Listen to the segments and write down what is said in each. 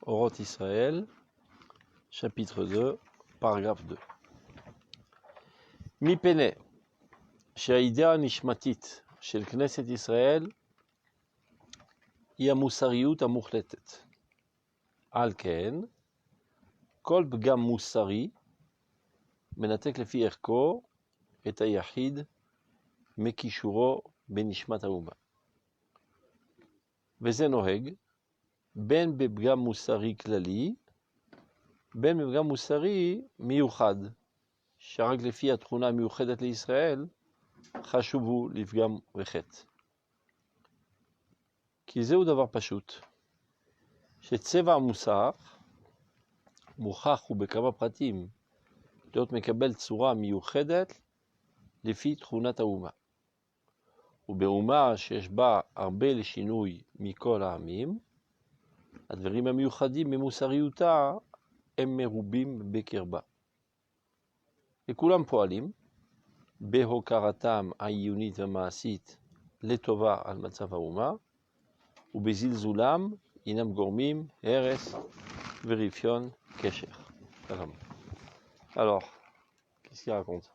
Oroth Israël, chapitre 2, paragraphe 2. Mipene, שהאידאה הנשמתית של כנסת ישראל היא המוסריות המוחלטת. על כן, כל פגם מוסרי מנתק לפי ערכו את היחיד מקישורו בנשמת האומה. וזה נוהג בין בפגם מוסרי כללי, בין בפגם מוסרי מיוחד, שרק לפי התכונה המיוחדת לישראל חשוב הוא לפגם וחטא. כי זהו דבר פשוט, שצבע המוסר מוכח הוא בכמה פרטים להיות מקבל צורה מיוחדת לפי תכונת האומה. ובאומה שיש בה הרבה לשינוי מכל העמים, הדברים המיוחדים ממוסריותה הם מרובים בקרבה. וכולם פועלים בהוקרתם העיונית והמעשית לטובה על מצב האומה, ובזלזולם אינם גורמים הרס ורפיון קשר. Alors, qu'est-ce qu'il raconte?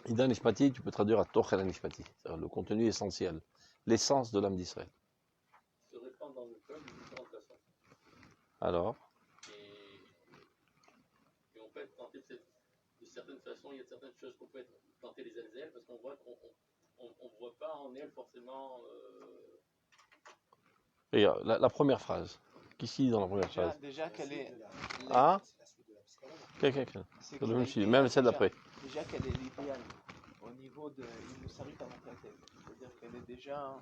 Ida Nishmati, tu peux traduire à Tochel Nishmati, c'est-à-dire le contenu essentiel, l'essence de l'âme d'Israël. Se répand dans le peuple de différentes façons. Alors, et on peut être tenté de certaines façons, il y a certaines choses qu'on peut être tenté les uns les autres, parce qu'on voit qu'on ne voit pas en elle forcément. Regarde, la première phrase. Qu'est-ce qu'il dit dans la première phrase? Déjà qu'elle est. Hein? C'est le même sujet, même celle d'après. Déjà qu'elle est l'idéal au niveau de Moussarit Amakate. C'est-à-dire qu'elle est déjà.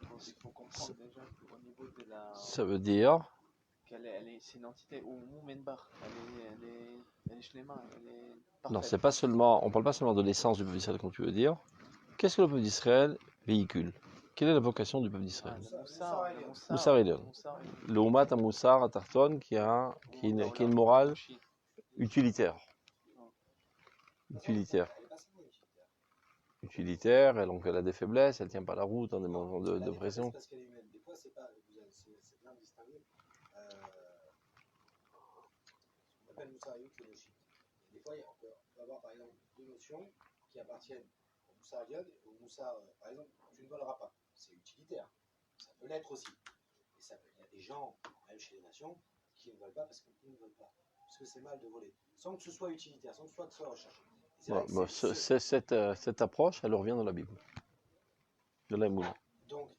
Il faut comprendre déjà qu'au niveau de la. Ça veut dire. C'est une entité ou Moumenbar. Elle est shlema, elle est parfaite. Non, c'est pas seulement. On parle pas seulement de l'essence du peuple d'Israël, comme tu veux dire. Qu'est-ce que le peuple d'Israël véhicule? Quelle est la vocation du peuple d'Israël? Moussar Elion. Le Umat à Moussar à Tarton qui a une morale utilitaire. Utilitaire, donc elle a des faiblesses, elle tient pas la route dans des moments de pression. Parce qu'elle est humaine. Des fois, c'est bien distingué. On appelle Moussariout le Noshit. Des fois, on peut avoir par exemple deux notions qui appartiennent au Moussar Elion et au Moussar. Par exemple, tu ne voleras pas. C'est utilitaire. Ça peut l'être aussi. Et il y a des gens, même chez les nations, qui ne veulent pas parce qu'ils ne veulent pas. Parce que c'est mal de voler. Sans que ce soit utilitaire, sans que ce soit très recherché. Cette approche, elle revient dans la Bible. De la Moula. Donc,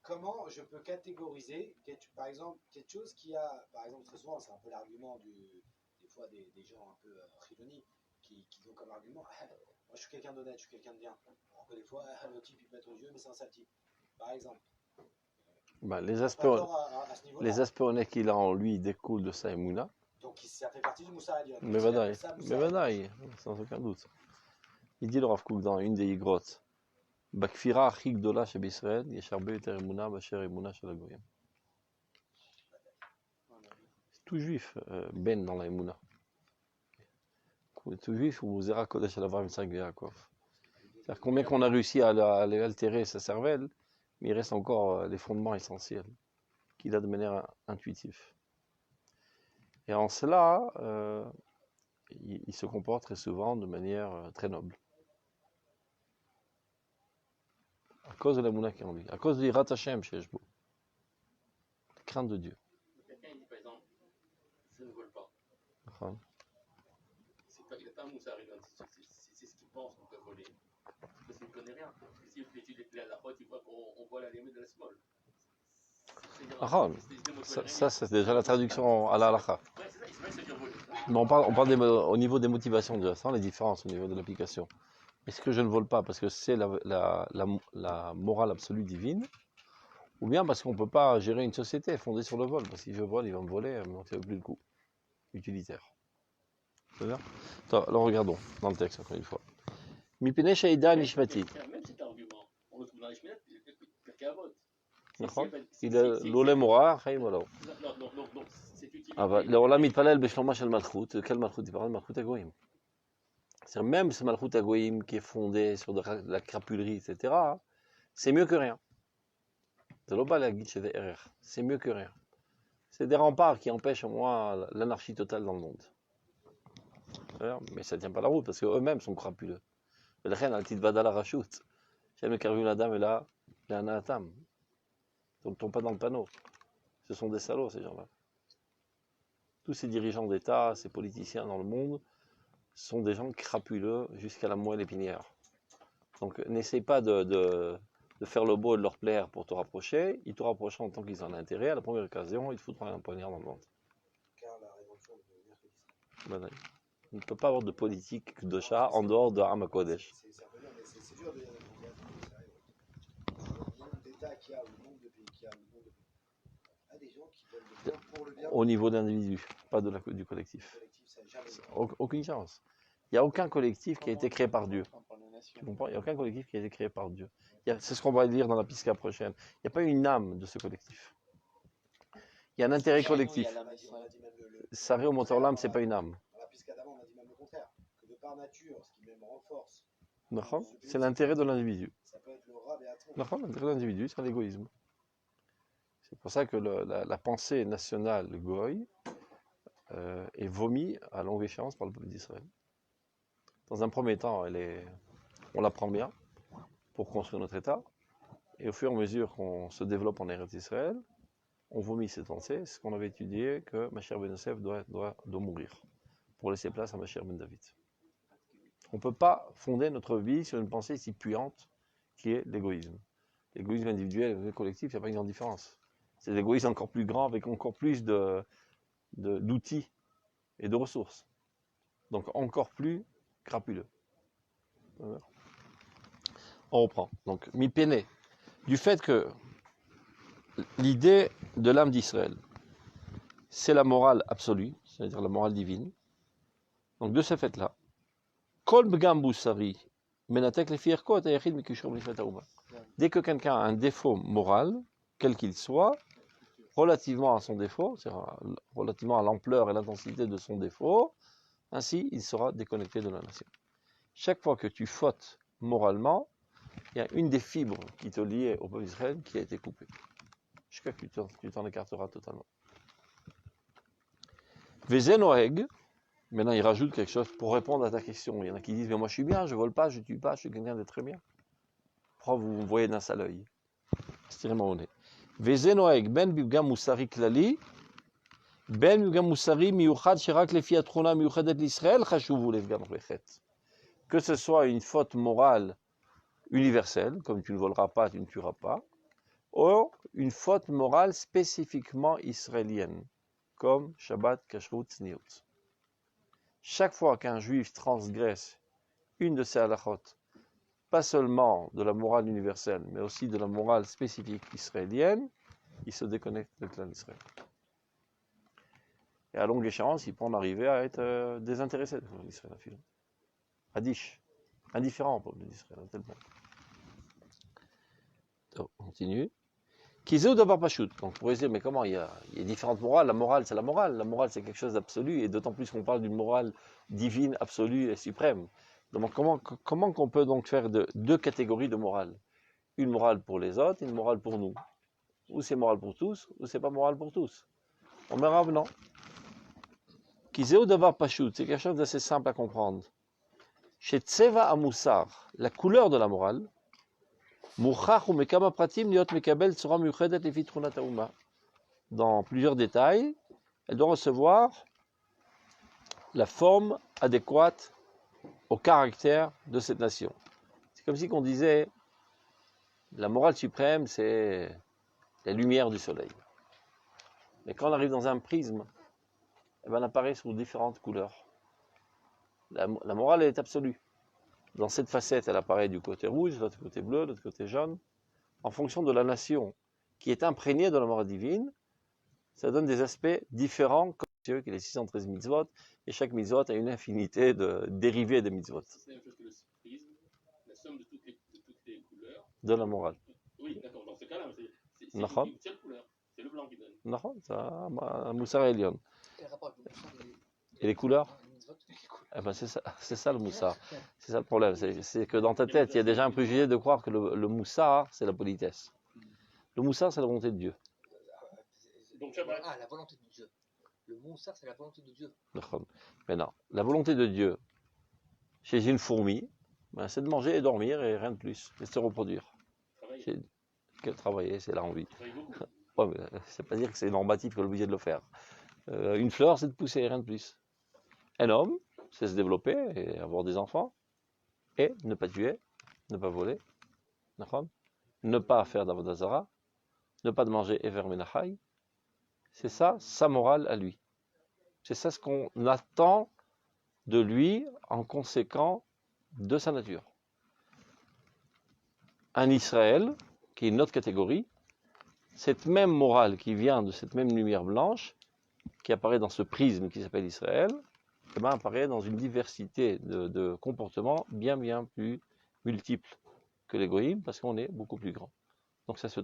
comment je peux catégoriser, par exemple, quelque chose qui a, par exemple, très souvent, c'est un peu l'argument des fois des gens un peu chiloni qui ont comme argument, moi je suis quelqu'un d'honnête, je suis quelqu'un de bien. Alors que des fois, le type il peut être aux yeux, mais c'est un sale type. Par exemple. Les aspects honnêtes qu'il a en lui découlent de sa émouna. Donc ça fait partie du Moussar Elion. Mais vadaï, sans aucun doute. Il dit le Rav Kook dans une des Yigrot, Bakfira achik dola sheb Israël, yesh harbe yoter emuna basher emuna shel hagoyim. Tout juif ben dans la emuna. Tout juif ou zera kodesh alavar mitzrak v'Yaakov. C'est-à-dire combien qu'on a réussi à altérer sa cervelle, mais il reste encore les fondements essentiels qu'il a de manière intuitive. Et en cela, il se comporte très souvent de manière très noble. À cause de la mouna qui est en lui, à cause de l'Irat Hashem chez Eshbo. La crainte de Dieu. Quelqu'un dit par exemple, je ne vole pas. Uh-huh. Il n'a pas un Moussar Elion, c'est ce qu'il pense qu'on peut voler. Parce qu'il ne connaît rien. Si il étudie les halachot, il voit qu'on voit la limite de la small. Ça, c'est déjà la traduction à la halakha. Mais on parle au niveau des motivations de ça, les différences au niveau de l'application. Est-ce que je ne vole pas parce que c'est la morale absolue divine, ou bien parce qu'on ne peut pas gérer une société fondée sur le vol? Parce que si je vole, ils vont me voler, mais on ne tient plus le coup. Utilitaire. C'est bien? Alors regardons dans le texte encore une fois. Mipene shaïda nishmati. Même cet argument, on le trouve dans les Shmirat, quelqu'un vote. Il est l'olé mora, chaim olav. Non, c'est utile. אבל לעולם מתפלל בשלומה של מלכות, quelle מלכות? il parle de מלכות הגויים. C'est-à-dire même ce Malchut Hagoyim qui est fondé sur de la crapulerie, etc., c'est mieux que rien. C'est mieux que rien. C'est des remparts qui empêchent au moins l'anarchie totale dans le monde. Mais ça ne tient pas la route parce qu'eux-mêmes sont crapuleux. La reine, elle va dans la rachoute. Jamais qu'elle la dame et là, il y a un atam. Ils ne tombent pas dans le panneau. Ce sont des salauds, ces gens-là. Tous ces dirigeants d'État, ces politiciens dans le monde, sont des gens crapuleux jusqu'à la moelle épinière. Donc n'essaye pas de faire le beau et de leur plaire pour te rapprocher. Ils te rapprocheront tant qu'ils en ont intérêt. À la première occasion, ils te foutront un poignard dans le ventre. Car la rédemption de mercredi. Voilà. On ne peut pas avoir de politique de chat en dehors de Ham HaKodesh. C'est un peu dur, mais c'est dur de dire. Le nombre d'États qu'il y a, le nombre de pays qu'il y a, le nombre de pays. Il y a des gens qui veulent le bien pour le bien. Au niveau d'individu, pas du collectif. Aucune chance. Il n'y a aucun collectif qui a été créé par Dieu. Tu comprends? Il n'y a aucun collectif qui a été créé par Dieu. C'est ce qu'on va lire dans la Pisca prochaine. Il n'y a pas une âme de ce collectif. Il y a un intérêt collectif. Saré au moteur l'âme, c'est pas une âme. Dans la Pisca d'avant, on a dit même le contraire. Que de par nature, ce qui même renforce. C'est l'intérêt de l'individu. Ça peut être le rab et Atron. L'intérêt de l'individu, c'est l'égoïsme. C'est pour ça que la pensée nationale goy est vomi à longue échéance par le peuple d'Israël. Dans un premier temps, on la prend bien pour construire notre État, et au fur et à mesure qu'on se développe en Eretz Israël, on vomit cette pensée. C'est ce qu'on avait étudié, que Mashiach ben Yosef doit mourir pour laisser place à Mashiach ben David. On ne peut pas fonder notre vie sur une pensée si puante qui est l'égoïsme. L'égoïsme individuel et le collectif, il n'y a pas une grande différence. C'est l'égoïsme encore plus grand avec encore plus d'outils et de ressources. Donc encore plus crapuleux. On reprend. Donc, mi-péné. Du fait que l'idée de l'âme d'Israël, c'est la morale absolue, c'est-à-dire la morale divine. Donc, de ce fait-là, Kol b'gam boussari, menatek le firko et ayachid mikishur b'nifet haouma. Dès que quelqu'un a un défaut moral, quel qu'il soit, relativement à son défaut, c'est-à-dire relativement à l'ampleur et l'intensité de son défaut, ainsi il sera déconnecté de la nation. Chaque fois que tu fautes moralement, il y a une des fibres qui te liait au peuple d'Israël qui a été coupée. Jusqu'à ce que tu t'en écarteras totalement. Vezenoeg, maintenant il rajoute quelque chose pour répondre à ta question. Il y en a qui disent, mais moi je suis bien, je ne vole pas, je ne tue pas, je suis quelqu'un de très bien. Pourquoi vous me voyez d'un sale œil? Stirez-moi au nez. Vezenoeg, ben bibgam moussari klali, ben bibgam moussari miuchad shirak lefi atrona miuchadet l'Israël, chashuvu lefgam rechet. Que ce soit une faute morale universelle, comme tu ne voleras pas, tu ne tueras pas, ou une faute morale spécifiquement israélienne, comme Shabbat, Kashrut, Tzniut. Chaque fois qu'un juif transgresse une de ces halachot, pas seulement de la morale universelle, mais aussi de la morale spécifique israélienne, il se déconnecte du clan d'Israël. Et à longue échéance, il peut en arriver à être désintéressé du clan d'Israël. Adish, indifférent au peuple d'Israël, à tel point. On continue. Kizéou d'avoir pas shoot. Donc, on pourrait se dire, mais comment il y a différentes morales. La morale, c'est la morale. La morale, c'est quelque chose d'absolu. Et d'autant plus qu'on parle d'une morale divine, absolue et suprême. Donc, comment qu'on peut donc faire deux catégories de morale? Une morale pour les autres, une morale pour nous. Ou c'est moral pour tous, ou c'est pas moral pour tous. On me rave, non. Kizéou d'avoir pas shoot. C'est quelque chose d'assez simple à comprendre. Chez Tseva Amoussar, la couleur de la morale, dans plusieurs détails, elle doit recevoir la forme adéquate au caractère de cette nation. C'est comme si on disait, la morale suprême, c'est la lumière du soleil. Mais quand on arrive dans un prisme, elle apparaît sous différentes couleurs. La morale est absolue. Dans cette facette, elle apparaît du côté rouge, de l'autre côté bleu, de l'autre côté jaune. En fonction de la nation qui est imprégnée de la morale divine, ça donne des aspects différents, comme Dieu, qui est les 613 mitzvot, et chaque mitzvot a une infinité de dérivés des mitzvot. C'est la même chose que le prisme, la somme de toutes les couleurs. De la morale. Oui, d'accord, dans ce cas-là, c'est une seule couleur, c'est le blanc qui donne. Non, c'est un Moussar Elion. Quel rapport avec le bouchon Et les couleurs? mitzvot. Eh ben c'est ça le moussard. C'est ça le problème. C'est que dans ta tête, il y a déjà un préjugé de croire que le moussard, c'est la politesse. Le moussard, c'est la volonté de Dieu. Donc, Shabbat. Ah, la volonté de Dieu. Le moussard, c'est la volonté de Dieu. Mais non, la volonté de Dieu, chez une fourmi, ben, c'est de manger et dormir et rien de plus, et de se reproduire. Travailler. Travailler, c'est l'envie. Travailler beaucoup. Ouais, mais c'est pas dire que c'est normatif qu'on est obligé de le faire. Une fleur, c'est de pousser et rien de plus. Un homme, c'est se développer et avoir des enfants, et ne pas tuer, ne pas voler, ne pas faire d'Avodazara, ne pas de manger Ever Menachai. C'est ça, sa morale à lui. C'est ça ce qu'on attend de lui en conséquent de sa nature. Un Israël, qui est une autre catégorie, cette même morale qui vient de cette même lumière blanche, qui apparaît dans ce prisme qui s'appelle Israël, eh ben, apparaît dans une diversité de comportements bien plus multiples que l'égoïme, parce qu'on est beaucoup plus grand. Donc ça se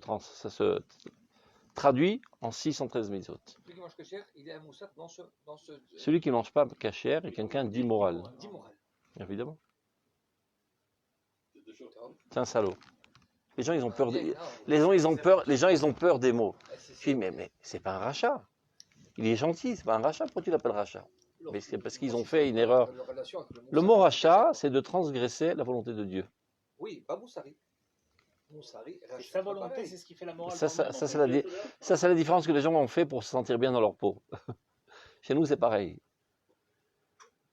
traduit en 613 mitzvot. Celui qui mange kasher, il est un moussard dans ce Celui qui ne mange pas kasher est quelqu'un d'immoral, d'immoral. évidemment. C'est deux choses. C'est un salaud. Les gens, ils ont peur ils ont peur des mots. Je dis, mais c'est pas un rachat. Il est gentil, c'est pas un rachat. Pourquoi tu l'appelles rachat? Mais c'est parce qu'ils ont fait une erreur. Le mot rachat, c'est de transgresser la volonté de Dieu. Oui, pas moussari. Moussari, Et sa volonté, c'est ce qui fait la morale. Ça, dans le monde, en c'est fait. la différence que les gens ont fait pour se sentir bien dans leur peau. Chez nous, c'est pareil.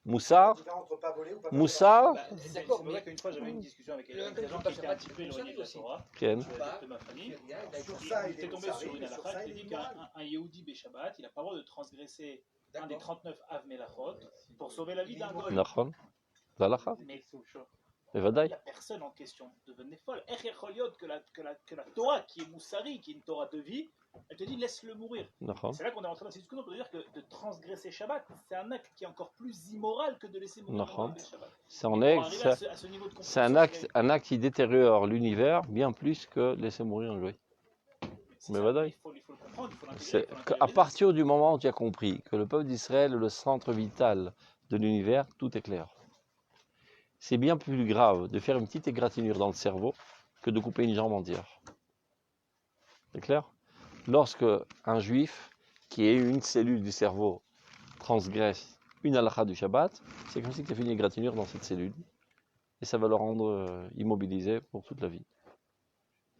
Moussard, Entre pas voler ou pas Moussard, Bah, c'est pour ça qu'une fois j'avais une discussion avec des gens qui étaient un petit peu éloignés de la Torah, Ken, de ma famille. Sur ça, il J'étais est tombé moussari, sur une mais sur halakha ça, qui il est dit moral. qu'un Yehudi Beshabbat, il n'a pas le droit de transgresser un des D'accord. 39 Av Melachot pour sauver la vie d'un goy. Nachon, Valacha, Mais et il Vadaï. n'y a personne en question. Devenez folle. Que la Torah, qui est moussari, qui est une Torah de vie, elle te dit laisse-le mourir. Nachon. C'est là qu'on est rentré dans cette discussion pour dire que de transgresser Shabbat, c'est un acte qui est encore plus immoral que de laisser mourir Nachon. le Shabbat. C'est en Pour est, arriver à ce niveau de c'est un acte qui détériore l'univers bien plus que laisser mourir un goy. Mais Vadaï. Il faut le comprendre, il faut l'intégrer. C'est qu'à partir du moment où tu as compris que le peuple d'Israël est le centre vital de l'univers, tout est clair. C'est bien plus grave de faire une petite égratignure dans le cerveau que de couper une jambe entière. C'est clair? Lorsque un juif qui est une cellule du cerveau transgresse une halakha du Shabbat, c'est comme si tu as fait une égratignure dans cette cellule. Et ça va le rendre immobilisé pour toute la vie.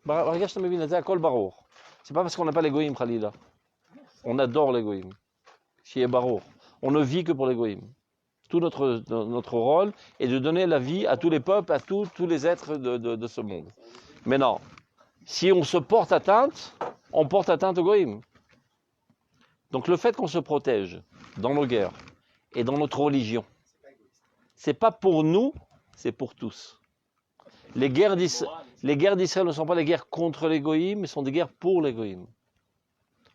Regarde, je te à Kol Barour. C'est pas parce qu'on n'a pas l'égoïme, Khalila. On adore l'égoïme. Chez Barour. On ne vit que pour l'égoïme. Tout notre rôle est de donner la vie à tous les peuples, à tous les êtres de ce monde. Mais non, si on se porte atteinte, on porte atteinte au goïm. Donc le fait qu'on se protège dans nos guerres et dans notre religion, c'est pas pour nous, c'est pour tous. Les guerres d'Israël ne sont pas les guerres contre les goïm, mais sont des guerres pour les goïm.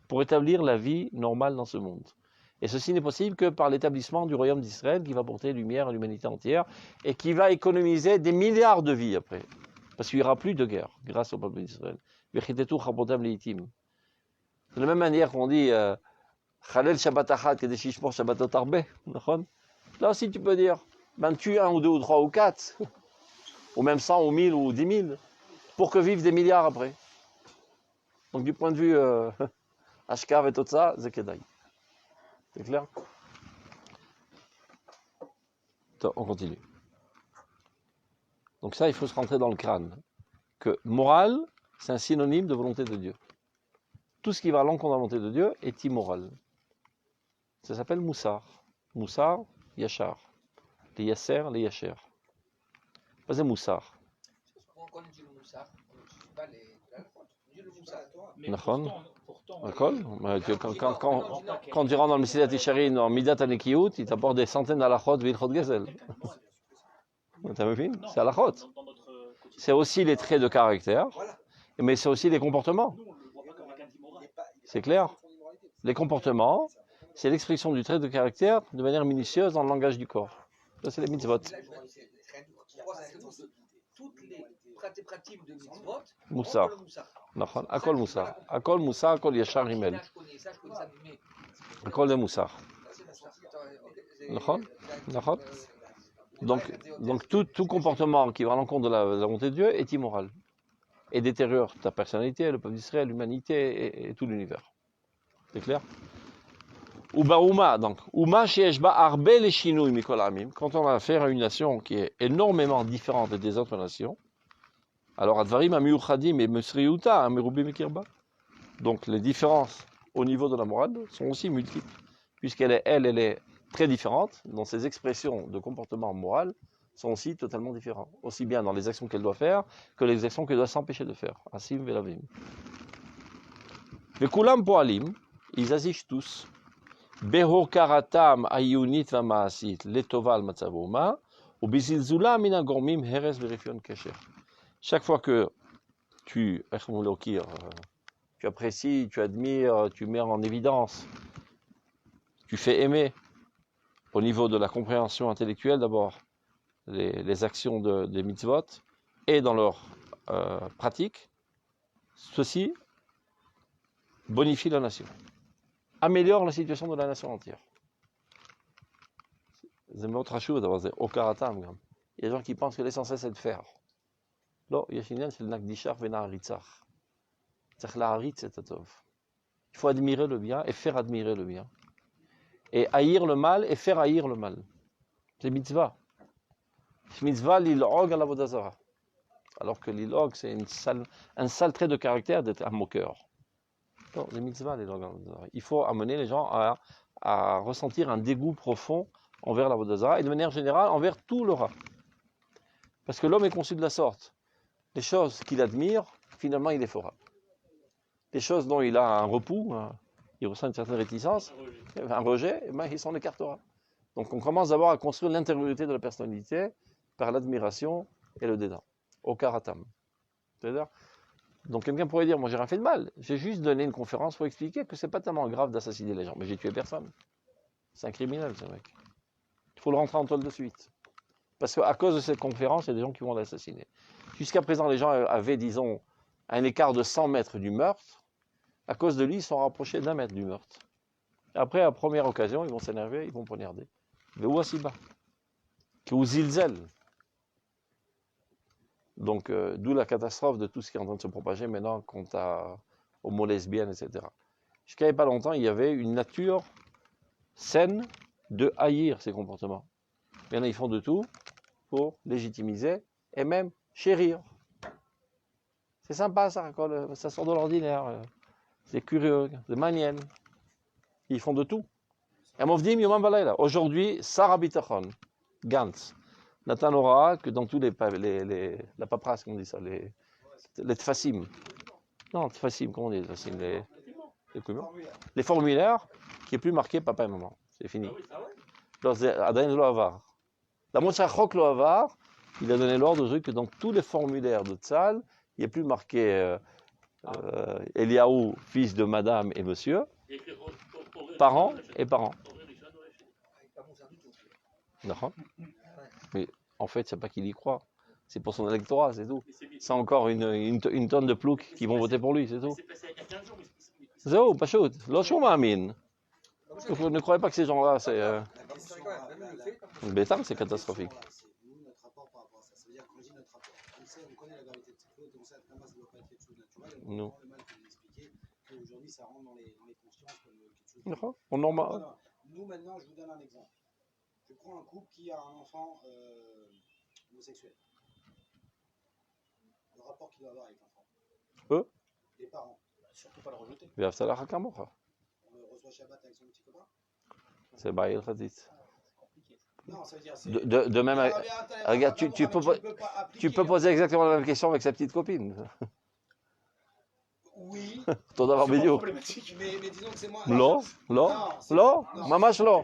Pour établir la vie normale dans ce monde. Et ceci n'est possible que par l'établissement du royaume d'Israël qui va porter lumière à l'humanité entière et qui va économiser des milliards de vies après. Parce qu'il n'y aura plus de guerre grâce au peuple d'Israël. C'est de la même manière qu'on dit Khalel Shabbat Achat que des Shishmor Shabbatot Arbe. Là aussi tu peux dire ben tue un ou deux ou trois ou quatre, ou même 100 ou 1000 ou 10 000, pour que vivent des milliards après. Donc du point de vue Ashkav et tout ça, c'est Kedai. C'est clair? Attends, on continue. Donc ça, il faut se rentrer dans le crâne. Que morale, c'est un synonyme de volonté de Dieu. Tout ce qui va à l'encontre de la volonté de Dieu est immoral. Ça s'appelle Moussar. Moussar, Yachar. Les Yasser, les Yacher. Pas c'est Moussar. Quand on dit le moussard, on n'utilise pas les halachot. On dit le moussard. Mais Nachon. pourtant, D'accord? Quand tu rentres dans le Mesilat Yesharim, en Midat Anekiyut, il t'apporte des centaines d'halachot, Vilchot Gezel. T'as vu? C'est halachot. dans notre quotidien, C'est aussi les traits de caractère, mais c'est aussi les comportements. nous, on ne le voit pas comme un acte immoral. C'est clair? Les comportements, c'est l'expression du trait de caractère de manière minutieuse dans le langage du corps. Ça, c'est les mitzvot. Toutes les pratiques de mitzvot, Moussar. le moussard. Nachon. Akol Moussar. Akol Moussar, Akol Yachar Rimel. Je connais ça, mais Akol de Moussar. c'est moussard. D'accord. Donc tout comportement qui va à l'encontre de la volonté de Dieu est immoral et détériore ta personnalité, le peuple d'Israël, l'humanité et tout l'univers. C'est clair? Ubaouma, donc, Uma sheeshba arbe le shinui mikol amim. Quand on a affaire à une nation qui est énormément différente des autres nations, alors advarim amiuchadim et mesriuta amerubi mikirba. Donc les différences au niveau de la morale sont aussi multiples, puisqu'elle est très différente, dans ses expressions de comportement moral sont aussi totalement différents, aussi bien dans les actions qu'elle doit faire que les actions qu'elle doit s'empêcher de faire. Asim velavim. Vekulam poalim, ils agissent tous. Behokaratam ayunit vamaasit letoval matzavoma, ou bizilzula mina gormim heres verifion kesher. Chaque fois que tu apprécies, tu admires, tu mets en évidence, tu fais aimer au niveau de la compréhension intellectuelle d'abord les actions des mitzvot et dans leur pratique, ceci bonifie la nation, améliore la situation de la nation entière. Il y a des gens qui pensent que l'essentiel c'est de faire. Non, il faut admirer le bien et faire admirer le bien. Et haïr le mal et faire haïr le mal. C'est mitzvah. Mitzvah l'il'og à la vodazara. Alors que l'il'og, c'est un sale trait de caractère d'être un moqueur. Non, les mitzvahs, l'il'og à la vodazara. Il faut amener les gens à ressentir un dégoût profond envers la vodazara et de manière générale envers tout le rat. Parce que l'homme est conçu de la sorte. Les choses qu'il admire, finalement, il les fera. Les choses dont il a un repos, il ressent une certaine réticence, un rejet, il s'en écartera. Donc on commence d'abord à construire l'intériorité de la personnalité par l'admiration et le dédain. Au karatam. C'est-à-dire, donc quelqu'un pourrait dire, moi j'ai rien fait de mal, j'ai juste donné une conférence pour expliquer que c'est pas tellement grave d'assassiner les gens, mais j'ai tué personne. C'est un criminel ce mec. Il faut le rentrer en toile de suite. Parce qu'à cause de cette conférence, il y a des gens qui vont l'assassiner. Jusqu'à présent, les gens avaient, disons, un écart de 100 mètres du meurtre. À cause de lui, ils sont rapprochés d'1 mètre du meurtre. Après, à première occasion, ils vont s'énerver, ils vont poignarder. Mais où asiba? Que où zilzel? Donc, d'où la catastrophe de tout ce qui est en train de se propager maintenant quant aux mots lesbiennes, etc. Jusqu'à il n'y a pas longtemps, il y avait une nature saine de haïr ces comportements. Maintenant, ils font de tout pour légitimiser et même chérir. C'est sympa ça, quand ça sort de l'ordinaire. C'est curieux, c'est manienne. Ils font de tout. Aujourd'hui, Sarah Bitachon, Gantz, Nathan Ora, que dans tous la paperasse, comment on dit ça, les tfassim. Non, tfassim, comment on dit les tfassim, les formulaires, qui est plus marqué papa et maman. C'est fini. Adain lo avar. La Moshe Chok lo avar, il a donné l'ordre que dans tous les formulaires de Tzal, il n'y a plus marqué Eliaou, fils de madame et monsieur, parents et parents. D'accord. Mais en fait, c'est pas qu'il y croit. C'est pour son électorat, c'est tout. C'est encore une tonne de ploucs qui vont voter pour lui, c'est tout. Zéro, pas chaud. L'autre ma'amin. Vous ne croyez pas que ces gens-là, c'est. Bétam, c'est catastrophique. Nous, notre rapport par rapport à ça, ça veut dire quand je dis notre rapport, on connaît la gravité de cette faute, donc ça, vraiment, ça ne doit pas être quelque chose de naturel. On comprend le mal que vous expliquez, qu'aujourd'hui, ça rentre dans les consciences comme quelque chose de. On normal. Nous, maintenant, je vous donne un exemple. Je prends un couple qui a un enfant homosexuel. Le rapport qu'il doit avoir avec l'enfant. Eux? Les parents. Surtout pas le rejeter. On le reçoit Shabbat avec son petit copain. C'est Baïl Khazit. Non, ça veut dire de même, regarde, tu peux poser exactement la même question avec sa petite copine. Oui. Ton d'avoir vidéo. Mais disons que c'est moi. Lo, mamash lo.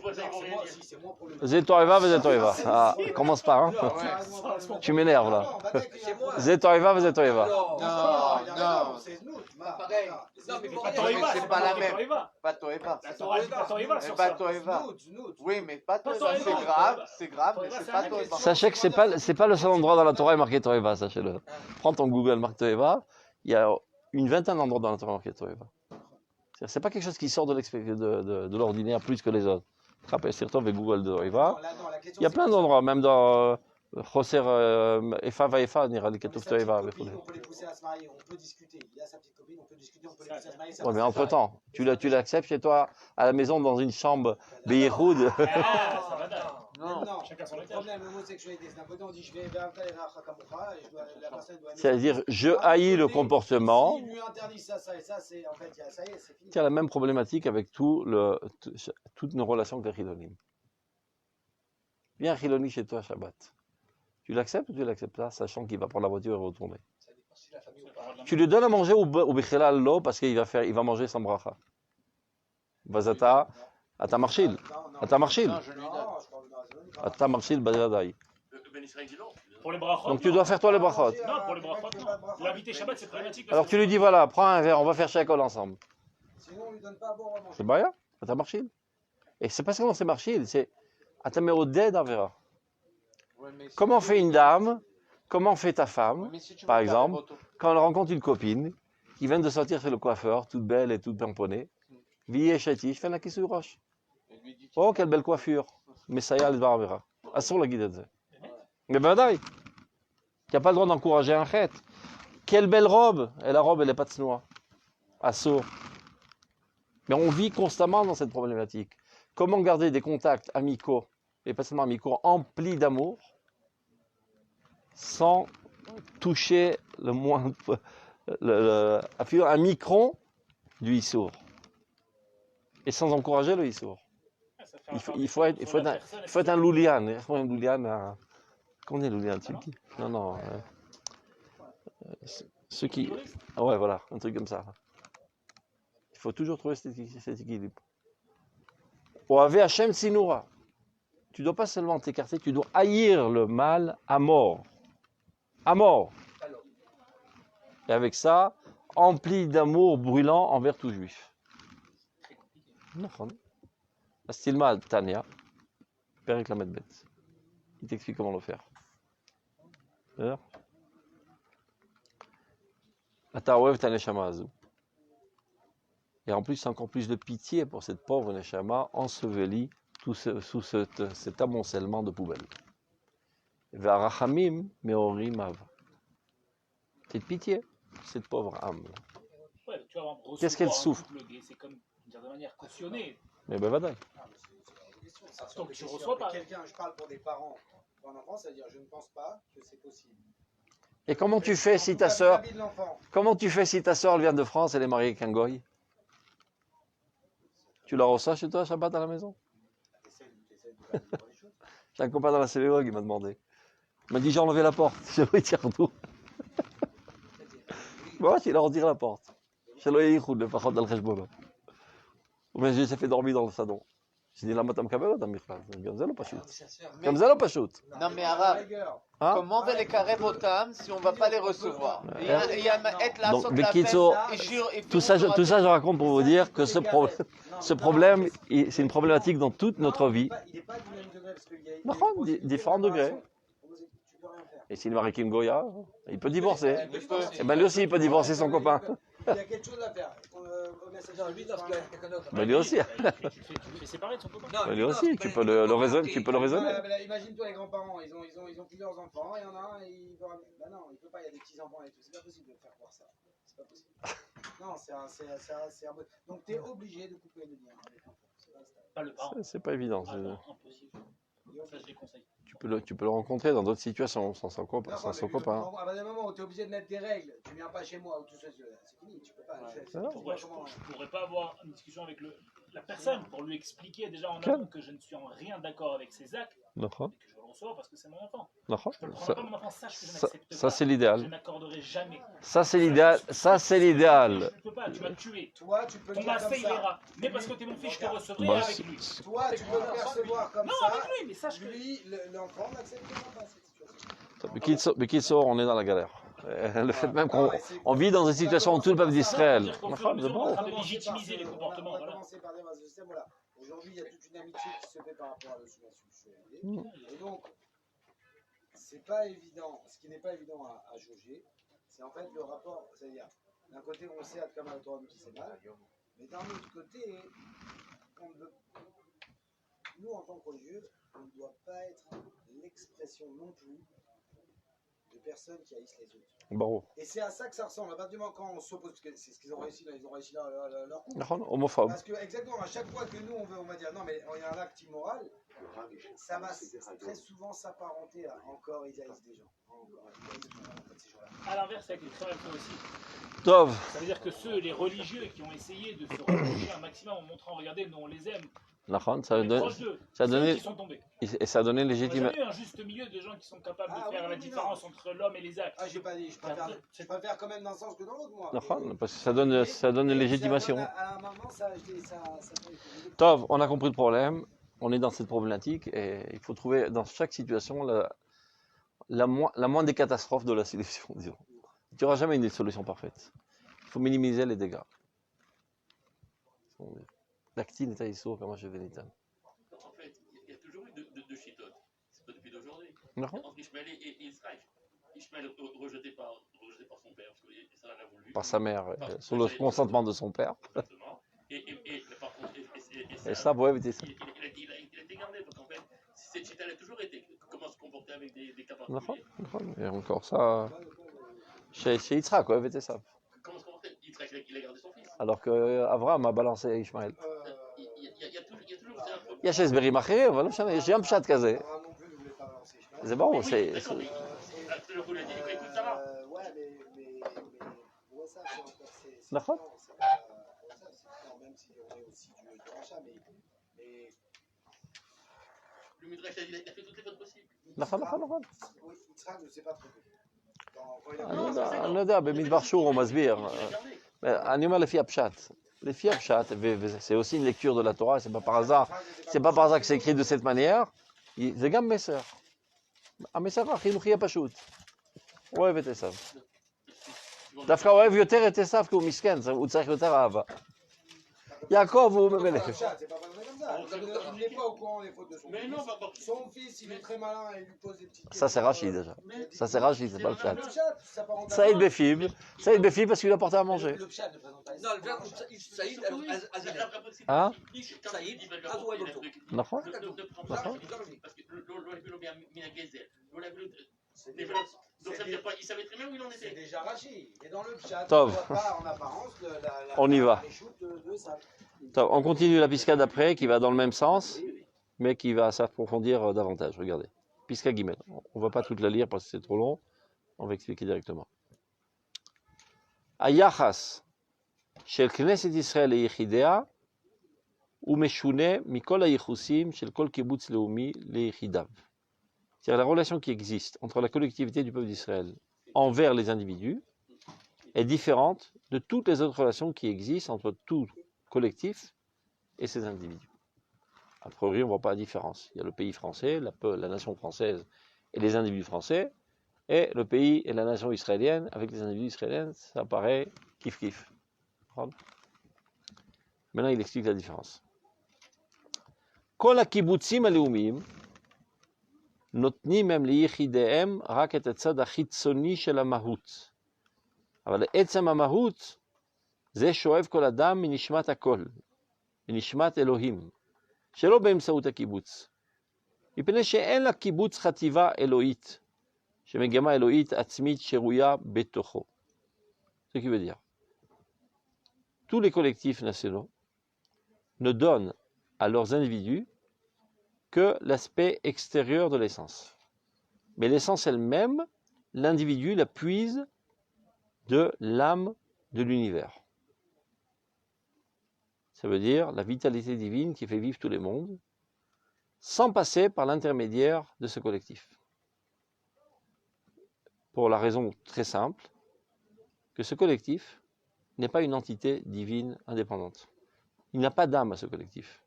Zetoiva, Zetoiva. Ah, commence pas, hein. Tu m'énerves là. Zetoiva, Zetoiva. Non, c'est nous. Non, mais c'est pas la même. Pas Toeva. Pas Toeva. Oui, mais pas Toeva, c'est grave, mais c'est pas Toeva. Sachez que c'est pas le seul endroit dans la Torah marqué Toeva, sachez-le. Prends ton Google, marque Toeva. Il y a une vingtaine d'endroits dans la Torah marqué Toeva. C'est pas quelque chose qui sort de l'ordinaire plus que les autres. Trappe Sirtov et Google de Oiva. Non, là, non, la question, Il y a c'est plein pas d'endroits, même dans Choser Efa va Efa, Nira ça. Ketov Sa petite Eva. copine, on peut les pousser à se marier, on peut discuter. Il a sa petite copine, on peut discuter, on peut les pousser à se marier. ça Ouais, mais passe. entre-temps, tu l'acceptes chez toi, à la maison, dans une chambre, Beyrouth. Ah, ça va d'aller. Non. Non, Chacun son le étage. problème, l'homosexualité, c'est d'un côté, on dit je vais vers et la personne doit aimer. C'est-à-dire, je haïs le comportement. Si lui interdit ça, ça et ça, c'est en fait, ça y est, c'est fini. Tu as la même problématique avec toutes nos relations avec les Chilonim. Viens un Chiloni chez toi, Shabbat. Tu l'acceptes ou tu l'acceptes pas, sachant qu'il va prendre la voiture et retourner. Ça dépend si la famille ou pas. Tu lui donnes à manger ou Bichelal l'eau parce qu'il va manger sans bracha. Vazata, Ata Marshil. Ata Marshil. Non, je lui donne. Ata Marshil, Bazadai. Ben Israël dit non. Pour les brachot. Donc tu dois faire toi les brachot. Non, pour les brachot, non. L'invité Shabbat, c'est problématique. Alors tu lui dis voilà, prends un verre, on va faire Shakol ensemble. Sinon, on lui donne pas à boire à manger. C'est bien, Ata Marshil. Et c'est pas seulement c'est Marshil, c'est Ata Meroded Avera. Ouais, mais si Comment tu- fait une dame, comment fait ta femme, Ouais, mais si tu par veux garder exemple, votre- quand elle rencontre une copine qui vient de sortir chez le coiffeur, toute belle et toute pimponnée, Vie Chati, je fais la question roche. Et lui dit, Oh, quelle belle coiffure. Mais ça y est, elle va verra. Assur la guide. Mais ben d'ailleurs, tu n'as pas le droit d'encourager un chet. Quelle belle robe. Et la robe, elle n'est pas de snois. Assur. Mais on vit constamment dans cette problématique. Comment garder des contacts amicaux, et pas seulement amicaux, emplis d'amour, sans toucher le moins, un micron du issour. Et sans encourager le issour. Il faut être un loulian. Il faut un loulian. Comment on dit loulian, c'est qui? Non, non. Ceux qui. Ah ouais, voilà, un truc comme ça. Il faut toujours trouver cet équilibre. Oave Hashem Sinura. Tu ne dois pas seulement t'écarter, tu dois haïr le mal à mort. À mort. Et avec ça, empli d'amour brûlant envers tout juif. C'est le mal, Tania. Perek Lamed Bet. Il t'explique comment le faire. Ataoev ta neshama azou. Et en plus, encore plus de pitié pour cette pauvre neshama ensevelie sous cet amoncellement de poubelles. Ve'arachamim meorim av. C'est de pitié, cette pauvre âme. Ouais, tu vas Qu'est-ce qu'elle recevoir un souffre? couple gay, c'est comme, d'une certaine manière, cautionné. Mais ben vadaï. Donc tu reçois pas. Quelqu'un, je parle pour des parents, pour un enfant, c'est-à-dire je ne pense pas que c'est possible. Et comment tu fais si ta sœur, elle vient de France, elle est mariée avec un goy? Tu la reçois chez toi, Shabbat, à la maison? J'ai un copain dans la synagogue qui m'a demandé. Il m'a dit j'ai enlevé la porte. Je lui ai dit tout. Bon, il a retiré la porte. Je lui ai dit le par contre, le mais j'ai fait dormir dans le salon. J'ai dit la matam kabela dans Mikhlal. Comme ça, pas shoot. Comme ça, pas shoot. Non mais Arabe, Hein? comment on va les carrer votam si on ne va pas les recevoir? Il y a être là, Donc, saute mais la Kitso, fête, tout ça, je raconte pour vous dire que ce problème, c'est une problématique dans toute notre vie. Il n'est pas du même degré parce qu'il y a D'accord, différents degrés. Tu peux rien faire. Et s'il marie une Goya, il peut divorcer. Il peut Et ben lui aussi, il peut divorcer son copain. Il y a quelque chose à faire. Lui, dans ce cas, quelqu'un d'autre. Ben lui aussi. Tu le fais séparer de son copain. Ben lui aussi, tu peux le raisonner. Tu peux le raisonner. Imagine-toi les grands-parents, ils ont plusieurs enfants, il y en a un, il va. Ben non, il peut pas, il y a des petits-enfants et tout. C'est pas possible de le faire voir ça. C'est pas possible. Non, c'est un. Donc tu es obligé de couper le lien avec l'enfant. Pas le parent. C'est pas évident. Ah non, impossible. Ça, je les conseille. Tu peux le rencontrer dans d'autres situations, sans son copain. À partir du moment où tu es obligé de mettre des règles, tu viens pas chez moi ou tout ça, c'est fini, tu peux pas. Pourquoi je pourrais pas avoir une discussion avec la personne pour lui expliquer déjà en amont que je ne suis en rien d'accord avec ses actes et que je le reçois parce que c'est mon enfant. Je peux le prendre comme mon enfant, sache que je n'accepte pas. Ça, c'est l'idéal. Je n'accorderai jamais. Ça, c'est l'idéal. Ça, c'est l'idéal. Je peux pas, tu m'as tué. Toi, tu peux le Ton faire comme massé, il ça. ira. Mais parce que t'es mon fils, je te recevrai Bah, avec lui. Toi, tu peux le percevoir comme Non, ça. avec lui, mais sache que. Lui, l'enfant n'acceptera pas cette situation. Mais qui sort, on est dans la galère. Le fait même qu'on vit dans une situation où tout le peuple d'Israël. C'est-à-dire qu'au fur et à mesure, on est en train de légitimiser les comportements. On va Voilà. commencer par dire, voilà. Aujourd'hui, il y a toute une amitié qui se fait par rapport à la soumission. Et donc, c'est pas évident. Ce qui n'est pas évident à jauger, c'est en fait le rapport. C'est-à-dire, d'un côté, on sait à Kamal Torah qui c'est mal, mais d'un autre côté, nous, en tant que religieux, on ne doit pas être l'expression non plus de personnes qui haïssent les autres. Bon. Et c'est à ça que ça ressemble. À partir du moment quand on s'oppose, parce que c'est ce qu'ils ont réussi, ils ont réussi leur coup. Homophobe. Parce que exactement, à chaque fois que nous on va dire non mais il y a un acte immoral, ça va très souvent s'apparenter à encore ils haïssent des gens. À l'inverse, avec les chrétiens aussi. Tov. Ça veut dire que les religieux qui ont essayé de se rapprocher un maximum en montrant, regardez, nous on les aime. Ça a donné et ça a donné légitimité. Il y a eu un juste milieu de gens qui sont capables de faire la différence entre l'homme et les actes. Ah, j'ai pas dit, je préfère quand même dans le sens que dans l'autre, moi. Parce que ça donne légitimation. À un moment, ça Tov, on a compris le problème, on est dans cette problématique et il faut trouver dans chaque situation la moindre des catastrophes de la solution, disons. Il n'y aura jamais une solution parfaite. Il faut minimiser les dégâts. L'actine est à Issou, comment je vais l'éteindre. En fait, il y a toujours eu deux chitotes. C'est pas depuis d'aujourd'hui. Entre Ishmael et Israël. Ishmael rejeté par son père, parce que ça l'a voulu. Par sa mère, sous le consentement de son père. Exactement. Par contre, et ça, vous éviter ça. Il a été gardé, parce qu'en fait, cette chita, elle a toujours été comment se comporter avec des cas particuliers. Et encore ça, chez Yitzhak, vous éviter ça. Comment se comporter? Yitzhak, il a gardé son fils. Alors qu'Avraham a balancé Ishmael. Il y a chez Berim Achéré, voilà, j'ai un pchat kazé. C'est bon, c'est. Ouais, mais ça, c'est d'accord. Même si on est aussi du rachat, mais le Midrash il a fait toutes les fautes possibles. נכון. Yitzhak ne s'est pas trompé. אני לא יודע, במדבר שור הוא מסביר. אני אומר לפי הפשט. לפי הפשט, c'est aussi une lecture de la Torah, c'est pas par hasard que c'est écrit de cette manière. זה גם מסר. המסר החינוכי הפשוט. אוהב את עשיו. דווקא אוהב יותר את עשיו כי הוא מסכן, הוא צריך יותר אהבה. יעקב הוא מלך. Ça c'est Rachid déjà. Ça c'est Rachid, c'est pas le chat. Saïd Befib parce qu'il a porté à manger. Hein? נכון? Donc ça veut dire quoi? Il savait très bien où il en était. C'est déjà Rachid. Et dans le chat, Tov. on voit pas en apparence on y va. de ça. Tov. On continue la pisca d'après qui va dans le même sens, mais qui va s'approfondir davantage. Regardez. Pisca Gimel. On ne va pas toute la lire parce que c'est trop long. On va expliquer directement. Ayachas shel Knesset Israël et Yechidea ou meshune mikol hayichusim shel kol kibbutz leumi leyichidav. C'est-à-dire la relation qui existe entre la collectivité du peuple d'Israël envers les individus est différente de toutes les autres relations qui existent entre tout collectif et ses individus. A priori, on ne voit pas la différence. Il y a le pays français, la nation française et les individus français, et le pays et la nation israélienne avec les individus israéliens, ça paraît kiff-kiff. Maintenant, il explique la différence. Kol ha-kibbutzim ha-leumim נותנים הם ליחידיהם רק את הצד החיצוני של המהות. אבל עצם המהות זה שואב כל אדם מנשמת הכל, מנשמת אלוהים, שלא באמצעות הקיבוץ. מפני שאין לקיבוץ חטיבה אלוהית, שמגמה אלוהית עצמית שרויה בתוכו. Ce qui veut dire, tous les collectifs nationaux ne donnent à leurs individus que l'aspect extérieur de l'essence. Mais l'essence elle-même, l'individu la puise de l'âme de l'univers. Ça veut dire la vitalité divine qui fait vivre tous les mondes, sans passer par l'intermédiaire de ce collectif. Pour la raison très simple, que ce collectif n'est pas une entité divine indépendante. Il n'a pas d'âme à ce collectif.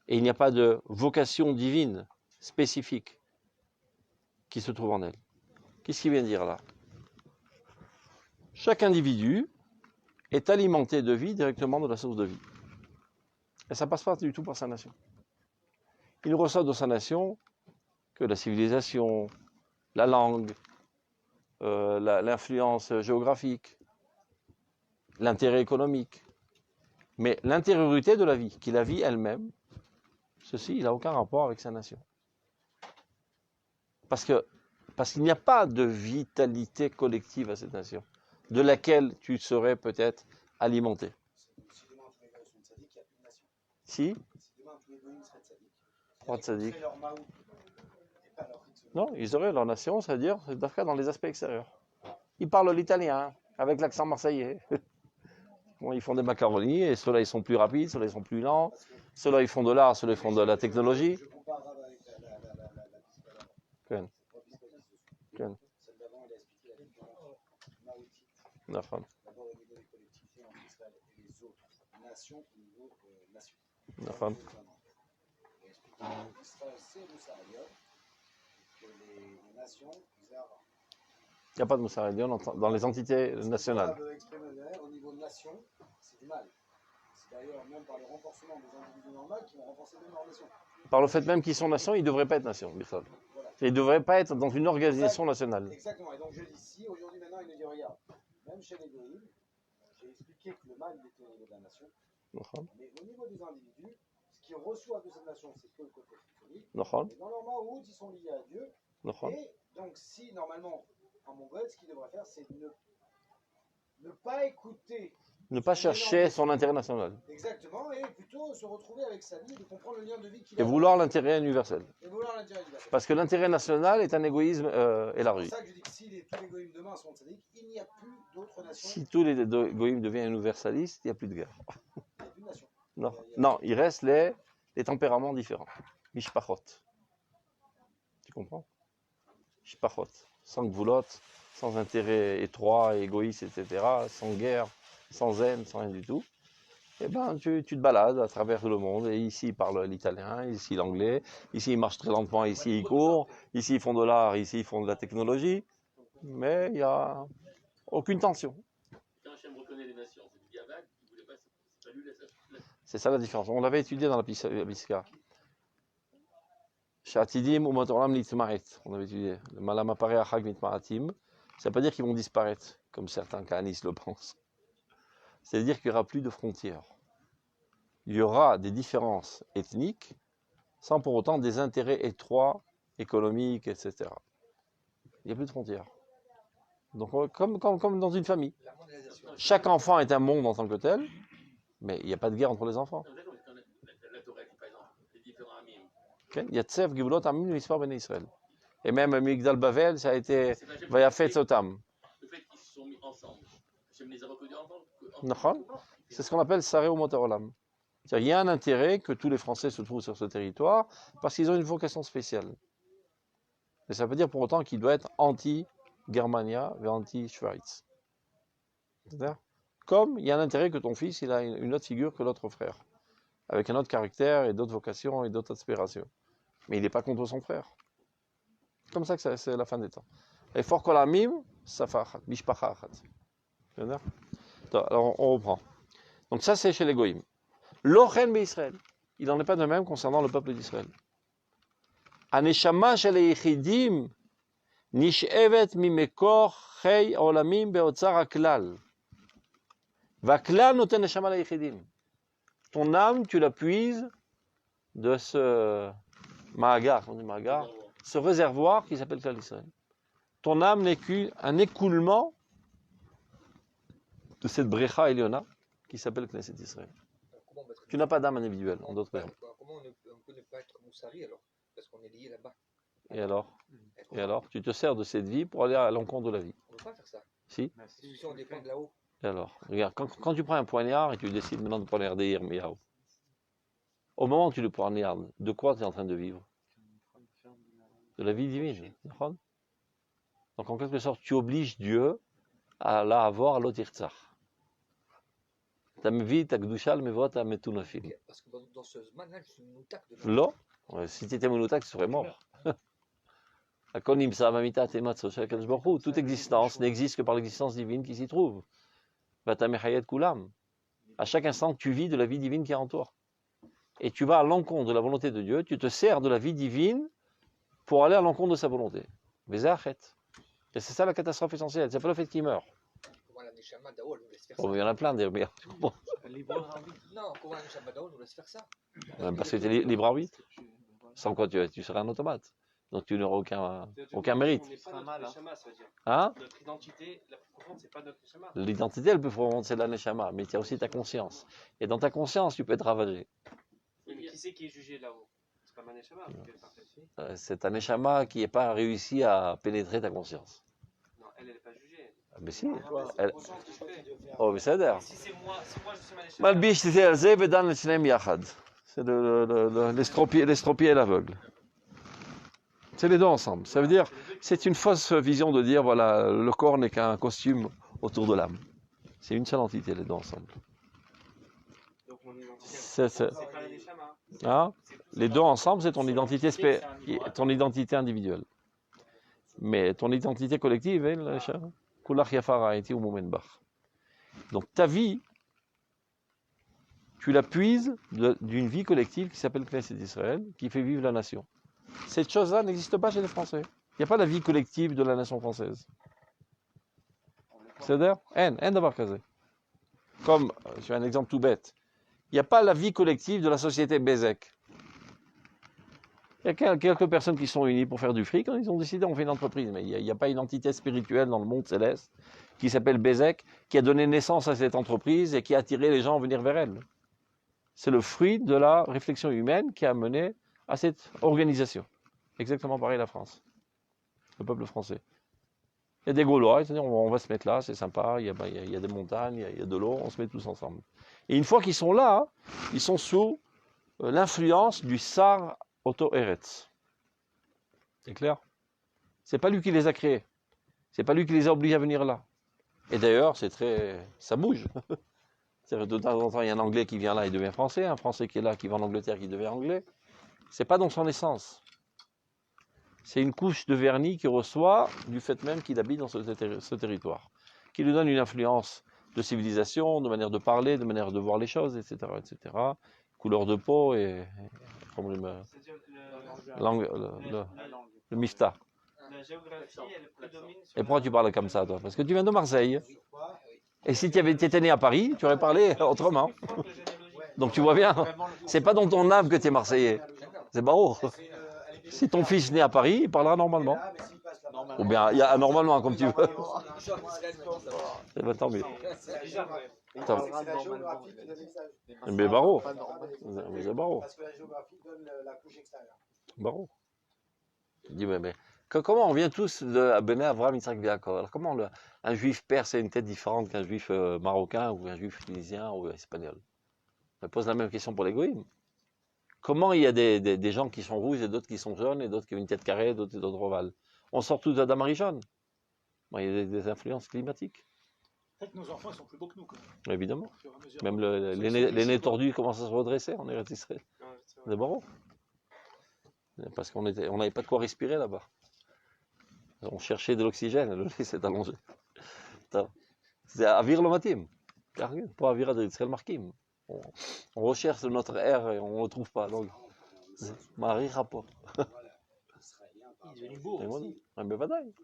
Et il n'y a pas de vocation divine spécifique qui se trouve en elle. Qu'est-ce qu'il vient dire là? Chaque individu est alimenté de vie directement de la source de vie. Et ça ne passe pas du tout par sa nation. Il ne reçoit de sa nation que la civilisation, la langue, l'influence géographique, l'intérêt économique. Mais l'intériorité de la vie, qui est la vie elle-même, ceci, il n'a aucun rapport avec sa nation. Parce qu'il n'y a pas de vitalité collective à cette nation, de laquelle tu serais peut-être alimenté. Si demain tous les gars sont tzaddik, il n'y a plus de nation. Si Demain tous les goïms seraient tzaddik. Trois tzaddik. Non, ils auraient leur nation, c'est-à-dire dans les aspects extérieurs. Ils parlent l'italien, avec l'accent marseillais. Bon, ils font des macaronis, et ceux-là ils sont plus rapides, ceux-là ils sont plus lents. Ceux-là ils font de l'art, ceux-là ils font de la technologie. Je compare avec la Ken. Celle d'avant, il a expliqué la différence maritime. D'abord au niveau des collectivités entre Israël et les autres nations au niveau nation. Il a expliqué que Israël c'est Moussa Ariel, que les nations, il n'y a pas de Moussa Ariel dans les entités nationales. Au niveau de nation, c'est du mal. C'est d'ailleurs même par le renforcement des individus normaux qui vont renforcer même leur nation. Par le fait même qu'ils sont nations, ils ne devraient pas être nations, Bichlal. Voilà. Ils ne devraient pas être dans une organisation nationale. Exactement. Et donc je dis si, aujourd'hui maintenant, il me dit regarde, même chez les goïms, j'ai expliqué que le mal il était au niveau de la nation. Mais au niveau des individus, ce qu'ils reçoivent de cette nation, c'est que le côté chrétien. Et dans leur maout, ils sont liés à Dieu. Et donc si normalement, en mongol, ce qu'il devrait faire, c'est ne pas écouter. Ne pas chercher son intérêt national. Exactement, et plutôt se retrouver avec sa vie, de comprendre le lien de vie qu'il a. Et vouloir l'intérêt universel. Parce que l'intérêt national est un égoïsme élargi. C'est pour ça que je dis que si tous les goïms demain sont tzaddik, il n'y a plus d'autres nations. Si tous les goïms deviennent universalistes, il n'y a plus de guerre. Il n'y a plus de nation. Non, il reste les tempéraments différents. Mishpachot. Tu comprends? Mishpachot. Sans gvoulotte, sans intérêt étroit, égoïste, etc., sans guerre, sans haine, sans rien du tout. Eh ben, tu te balades à travers le monde, et ici ils parlent l'italien, ici l'anglais, ici ils marchent très lentement, ici ils courent, ici ils font de l'art, ici ils font de la technologie, mais il n'y a aucune tension. Quand Hachem reconnaît les nations, c'est du diable, il voulait pas, c'est pas lui la. C'est ça la différence. On l'avait étudié dans la Piska. Shatidim ou Motoram Litmaret. On avait étudié. Le Malam apparaît à Chag Mitmaratim. Ça ne veut pas dire qu'ils vont disparaître, comme certains kahanistes le pensent. C'est-à-dire qu'il n'y aura plus de frontières. Il y aura des différences ethniques, sans pour autant des intérêts étroits, économiques, etc. Il n'y a plus de frontières. Donc, comme dans une famille. Chaque enfant est un monde en tant que tel, mais il n'y a pas de guerre entre les enfants. Il y a Tsev, Givulot, Amim, Mispar, Ben Israël. Et même Migdal Bavel, ça a été Vayafet Sotam. Le fait qu'ils se sont mis ensemble, je me les ai reconnus ensemble. C'est ce qu'on appelle Saré ou Motarolam. Il y a un intérêt que tous les Français se trouvent sur ce territoire parce qu'ils ont une vocation spéciale. Mais ça veut dire pour autant qu'il doit être anti-Germania et anti-Schweiz. C'est-à-dire, comme il y a un intérêt que ton fils il a une autre figure que l'autre frère, avec un autre caractère et d'autres vocations et d'autres aspirations. Mais il n'est pas contre son frère. Comme ça que c'est la fin des temps. Et fort kolamim, safachat, mishpachachat. Alors on reprend. Donc ça c'est chez les goïms. L'ochen Israël, il n'en est pas de même concernant le peuple d'Israël. Aneshama shel yechidim nishevet mimekor chei olamim beotzar haklal. Vaklal noten neshama le yechidim. Ton âme, tu la puises de ce maagar, on dit maagar, ce réservoir qui s'appelle Klal Israël. Ton âme n'est qu'un écoulement de cette brecha Eliona qui s'appelle Knesset Israël. Tu n'as pas d'âme individuelle, en d'autres termes. Comment on peut ne pas être moussari alors? Parce qu'on est lié là-bas. Et alors, tu te sers de cette vie pour aller à l'encontre de la vie. On ne peut pas faire ça. Si. Si on dépend de là-haut. Et alors, regarde, quand tu prends un poignard et tu décides maintenant de poignarder Yirmiyahu, au moment où tu le poignardes, de quoi tu es en train de vivre? De la vie divine. Donc en quelque sorte, tu obliges Dieu à la avoir à l'otirtzach. Tamvi, takdushal, mevot, ametunafim. Parce que dans ce man-là, je suis moutak de l'eau. Si tu étais monotak, tu serais mort. Toute existence n'existe que par l'existence divine qui s'y trouve. À chaque instant, tu vis de la vie divine qui est en toi. Et tu vas à l'encontre de la volonté de Dieu, tu te sers de la vie divine pour aller à l'encontre de sa volonté. Et c'est ça la catastrophe essentielle, c'est pas le fait qu'il meurt. Neshama d'Ao nous laisse faire Oh, ça. il y en a plein des mais bon. Non, comment Neshama d'Ao nous laisse faire ça? Parce que tu es libre arbitre. Sans quoi tu serais un automate. Donc tu n'auras aucun mérite. Hein? Notre identité, la plus profonde, c'est pas notre neshama. L'identité, elle peut profonde, c'est la neshama, mais il y a aussi ta conscience. Et dans ta conscience, tu peux être ravagé. Mais qui c'est qui est jugé là-haut? C'est pas ma neshama. C'est ta neshama qui n'a pas réussi à pénétrer ta conscience. Non, elle n'est pas jugée. Mais si. Elle... Oh, mais c'est d'ailleurs. Si c'est moi, je suis ma neshama. Malbish c'était Alze Vedan le Shneim Yachad. C'est l'estropie et l'aveugle. C'est les deux ensemble. Ça veut dire, c'est une fausse vision de dire, voilà, le corps n'est qu'un costume autour de l'âme. C'est une seule entité, les deux ensemble. Donc mon identité, c'est pas la neshama. Hein? Les deux ensemble, c'est ton identité individuelle. Mais ton identité collective, donc ta vie, tu la puises d'une vie collective qui s'appelle Knesset d'Israël, qui fait vivre la nation. Cette chose-là n'existe pas chez les Français. Il n'y a pas la vie collective de la nation française. C'est-à-dire, comme, je fais un exemple tout bête, il n'y a pas la vie collective de la société Bézek. Il y a quelques personnes qui sont unies pour faire du fric, ils ont décidé, on fait une entreprise, mais il n'y a pas une entité spirituelle dans le monde céleste qui s'appelle Bézek, qui a donné naissance à cette entreprise et qui a attiré les gens à venir vers elle. C'est le fruit de la réflexion humaine qui a mené à cette organisation. Exactement pareil la France, le peuple français. Il y a des Gaulois, c'est-à-dire on va se mettre là, c'est sympa, il y a des montagnes, il y a de l'eau, on se met tous ensemble. Et une fois qu'ils sont là, ils sont sous l'influence du Sar Oto Eretz. C'est clair? C'est pas lui qui les a créés. C'est pas lui qui les a obligés à venir là. Et d'ailleurs, ça bouge. C'est-à-dire de temps en temps, il y a un Anglais qui vient là, il devient Français, un Français qui est là, qui va en Angleterre, qui devient Anglais. C'est pas dans son essence. C'est une couche de vernis qu'il reçoit du fait même qu'il habite dans ce territoire, qui lui donne une influence de civilisation, de manière de parler, de manière de voir les choses, etc., etc. Couleur de peau et le mifta. La géographie, elle prédomine sur. Et pourquoi tu parles comme ça, toi? Parce que tu viens de Marseille. Et si tu étais né à Paris, tu aurais parlé autrement. Donc tu vois bien, c'est pas dans ton âme que tu es Marseillais. C'est barreau. Si ton fils est né à Paris, il parlera normalement. Ou bien, il y a normalement, comme tu veux. Eh ben, tant mieux. Mais barreau. Mais c'est barreau. Parce que la géographie donne la couche extérieure. Barreau. Je dis, mais comment on vient tous de Béné, Avraham, Yitzhak, Yaakov? Alors comment un juif perse a une tête différente qu'un juif marocain ou un juif tunisien ou espagnol? On pose la même question pour les goïms. Comment il y a des gens qui sont rouges et d'autres qui sont jaunes et d'autres qui ont une tête carrée, d'autres ovales? On sort tous d'Adam Arishon. Bon, il y a des influences climatiques. En fait, nos enfants ils sont plus beaux que nous. Évidemment. Même les nez tordus commencent à se redresser, on est resté. C'est bon. Parce qu'on n'avait pas de quoi respirer là-bas. On cherchait de l'oxygène, le lait s'est allongé. C'est Avir Lomatim. Pour Avir Adritzkel Markim. On recherche notre air et on ne le trouve pas. Donc, Marie rapport. Il est devenu beau aussi.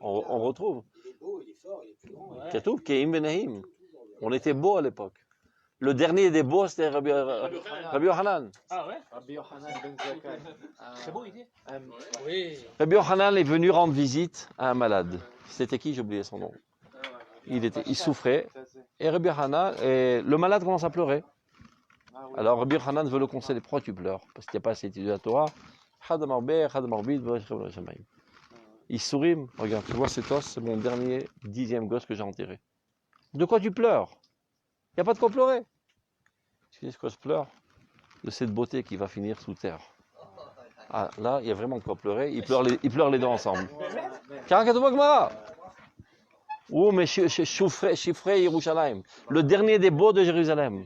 On retrouve. Il est beau, il est fort, il est plus grand. Katou, Keim Benahim. On était beau à l'époque. Le dernier des beaux, c'était Rabbi Yochanan. Ah ouais? Rabbi Yochanan ben Zakkai. C'est beau, il dit? Oui. Rabbi Yochanan est venu rendre visite à un malade. C'était qui? J'ai oublié son nom. Il souffrait. Et Rabbi Yochanan, le malade commence à pleurer. Alors Rabbi Yochanan veut le consoler. Pourquoi tu pleures? Parce qu'il n'y a pas assez étudié la Torah. Il sourit. Regarde, tu vois cet os, c'est mon dernier 10e gosse que j'ai enterré. De quoi tu pleures? Il n'y a pas de quoi pleurer. Tu sais ce que je pleure? De cette beauté qui va finir sous terre. Ah, là, il y a vraiment de quoi pleurer. Ils pleurent les deux ensemble. Oh, mais Shifrei Yerushalayim. Le dernier des beaux de Jérusalem.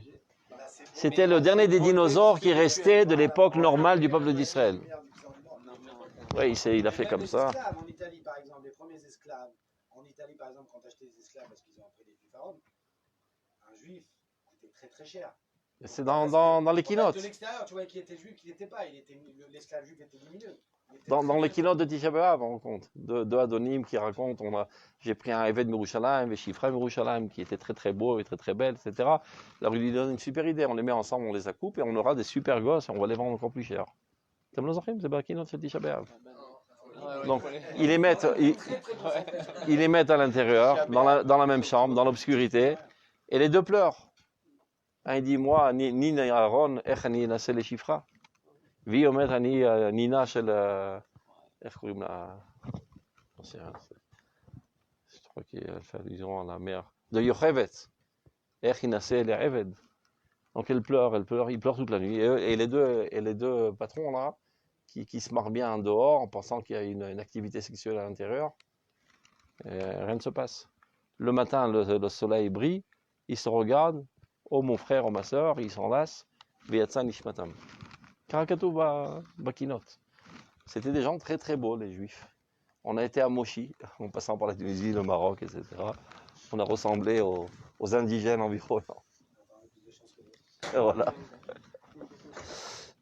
C'était le dernier des dinosaures qui restait de l'époque normale du peuple d'Israël. Oui, il a fait comme ça. En Italie, par exemple, les premiers esclaves, en Italie, par exemple, quand tu achetais des esclaves parce qu'ils ont appris des pharaons, un juif coûtait très très cher. C'est dans les keynotes. De l'extérieur, tu vois qu'il était juif, qu'il n'était pas. L'esclave juif était lumineux. Dans les keynotes de Tisha B'Av, on compte. Deux Adonim qui racontent, j'ai pris un Eved Merushalayim, et Shifra Merushalayim, qui était très très beau et très très belle, etc. Alors il lui donne une super idée, on les met ensemble, on les accoupe, et on aura des super gosses, et on va les vendre encore plus cher. C'est dans la keynote de Tisha B'Av. Donc, ils les mettent à l'intérieur, dans la même chambre, dans l'obscurité, et les deux pleurent. Un il dit, moi, ni Aaron, ni Nassé les Shifra. והיא אומרת, אני נינה של, איך קוראים לה? Je crois qu'elle fait allusion à la mère de Yocheved. איך היא נעשה לעבד. Donc il pleure, il pleure toute la nuit. Et les deux patrons là, qui se marrent bien dehors en pensant qu'il y a une activité sexuelle à l'intérieur, rien ne se passe. Le matin, le soleil brille, ils se regardent, oh mon frère, oh ma soeur, ils s'enlacent, Veyatsa Nishmatam. Karakatou Bakinot. C'était des gens très très beaux, les Juifs. On a été à Moshi, en passant par la Tunisie, le Maroc, etc. On a ressemblé aux indigènes environnants. Et voilà.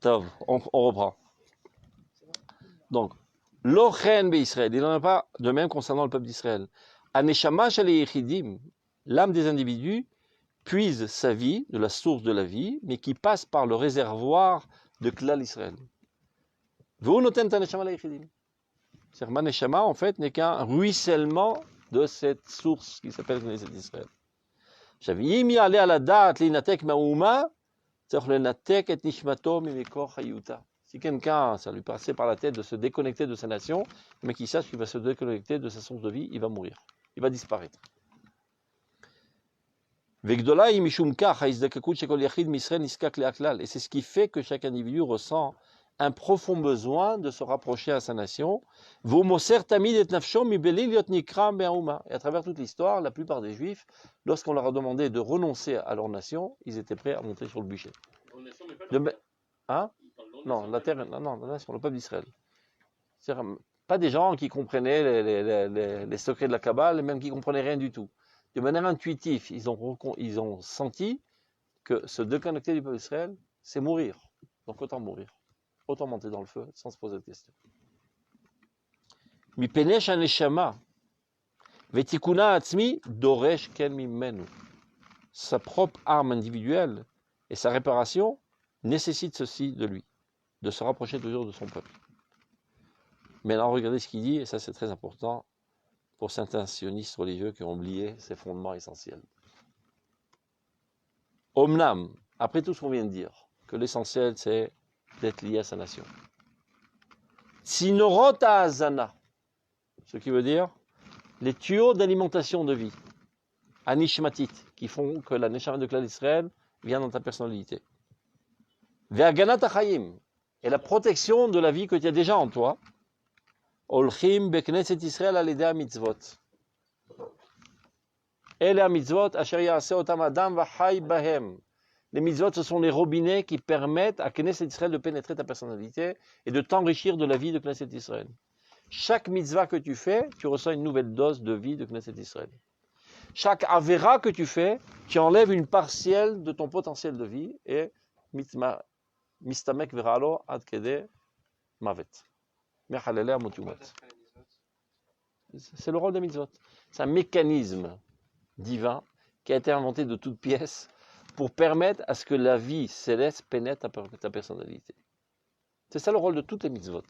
Tov, on reprend. Donc, l'Ochen Israël, il n'en a pas de même concernant le peuple d'Israël. Aneshama Shalei Yechidim, l'âme des individus, puise sa vie, de la source de la vie, mais qui passe par le réservoir de Klal Israël. C'est-à-dire, Neshama, en fait, n'est qu'un ruissellement de cette source qui s'appelle Knesset Israël. Si quelqu'un, ça lui passait par la tête de se déconnecter de sa nation, mais qu'il sache qu'il va se déconnecter de sa source de vie, il va mourir, il va disparaître. Et c'est ce qui fait que chaque individu ressent un profond besoin de se rapprocher à sa nation. Et à travers toute l'histoire, la plupart des Juifs, lorsqu'on leur a demandé de renoncer à leur nation, ils étaient prêts à monter sur le bûcher. Non, la terre, non, la nation, le peuple d'Israël. C'est-à-dire, pas des gens qui comprenaient les secrets de la Kabbale, même qui ne comprenaient rien du tout. De manière intuitive, ils ont senti que se déconnecter du peuple d'Israël, c'est mourir. Donc autant mourir. Autant monter dans le feu sans se poser de questions. Mipenesh haneshama vetikuna atzmi doresh ken mimenu. Sa propre arme individuelle et sa réparation nécessitent ceci de lui, de se rapprocher toujours de son peuple. Maintenant, regardez ce qu'il dit, et ça c'est très important pour certains sionistes religieux qui ont oublié ces fondements essentiels. Omnam, après tout ce qu'on vient de dire, que l'essentiel c'est d'être lié à sa nation. Sinorota azana, ce qui veut dire les tuyaux d'alimentation de vie, anishmatit, qui font que la neshama de Klal Israël vient dans ta personnalité. Ve'aganat hachayim, et la protection de la vie que tu as déjà en toi. Olchim bekneset Israël al-yedei ha-mitzvot. Ele ha-mitzvot asher ya'aseh otam adam v'chai bahem. Les mitzvot, ce sont les robinets qui permettent à Knesset Israël de pénétrer ta personnalité et de t'enrichir de la vie de Knesset Israël. Chaque mitzvah que tu fais, tu reçois une nouvelle dose de vie de Knesset Israël. Chaque avéra que tu fais, tu enlèves une partielle de ton potentiel de vie et mistamek veralo ad kede mavet. C'est le rôle des mitzvot. C'est un mécanisme divin qui a été inventé de toutes pièces pour permettre à ce que la vie céleste pénètre ta personnalité. C'est ça le rôle de toutes les mitzvot.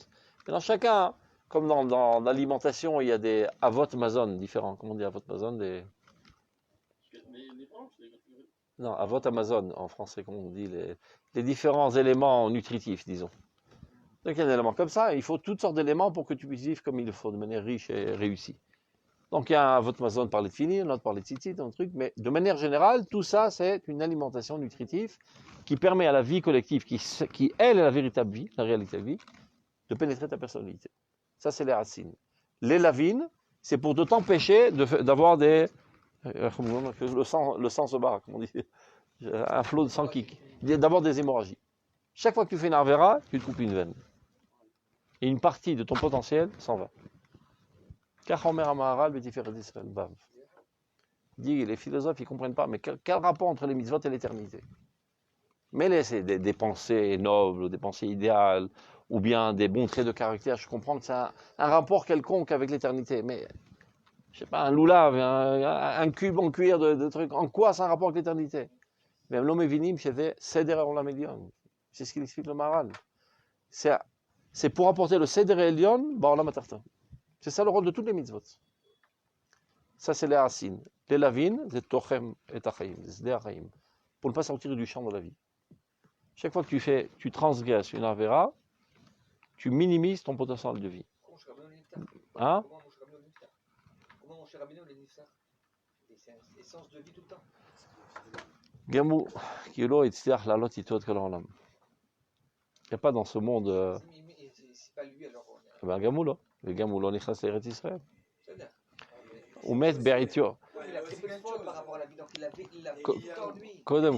Maintenant, chacun, comme dans l'alimentation, il y a des avot mazon différents. Comment on dit avot mazon Non, avot amazon en français, comment on dit les différents éléments nutritifs, disons. Donc il y a des éléments comme ça, il faut toutes sortes d'éléments pour que tu puisses vivre comme il le faut, de manière riche et réussie. Donc il y a un vote mazon par les tfilin, un autre par les tzitzit, un truc, mais de manière générale, tout ça c'est une alimentation nutritive qui permet à la vie collective, qui elle est la véritable vie, la réalité de la vie, de pénétrer ta personnalité. Ça c'est les racines. Les lavines, c'est pour ne t'empêcher d'avoir des... le sang se barre, comme on dit, un flot de sang d'avoir des hémorragies. Chaque fois que tu fais une arvéra, tu te coupes une veine. Et une partie de ton potentiel s'en va. Dit, les philosophes, ils ne comprennent pas, mais quel rapport entre les mitzvot et l'éternité? Mais c'est des pensées nobles, ou des pensées idéales, ou bien des bons traits de caractère, je comprends que c'est un rapport quelconque avec l'éternité. Mais, je sais pas, un loulav, un cube en cuir de trucs, en quoi c'est un rapport avec l'éternité? Même l'homme vinim, c'était Seder Olam Elyon. C'est ce qu'il explique le Maharal. C'est pour apporter le Seder Elyon, Ba'olam Atartan. C'est ça le rôle de toutes les mitzvot. Ça, c'est les Asin. Les Lavin, c'est Tochem et Achaim, c'est Achaim. Pour ne pas sortir du champ de la vie. Chaque fois que tu transgresses une Avera, tu minimises ton potentiel de vie. Hein? Comment mon cher Rabbeinu les nifsar? C'est essence de vie tout le temps. Gamou, qui lo itzliach lalot itot kol olam. Il n'y a pas dans ce monde. C'est pas lui alors. Ben Gamou là. Le Gamou lo nichas l'Eretz Israël. Ou met beritio. Il a très peu de fautes par rapport à la vie, donc il avait en lui. Kodem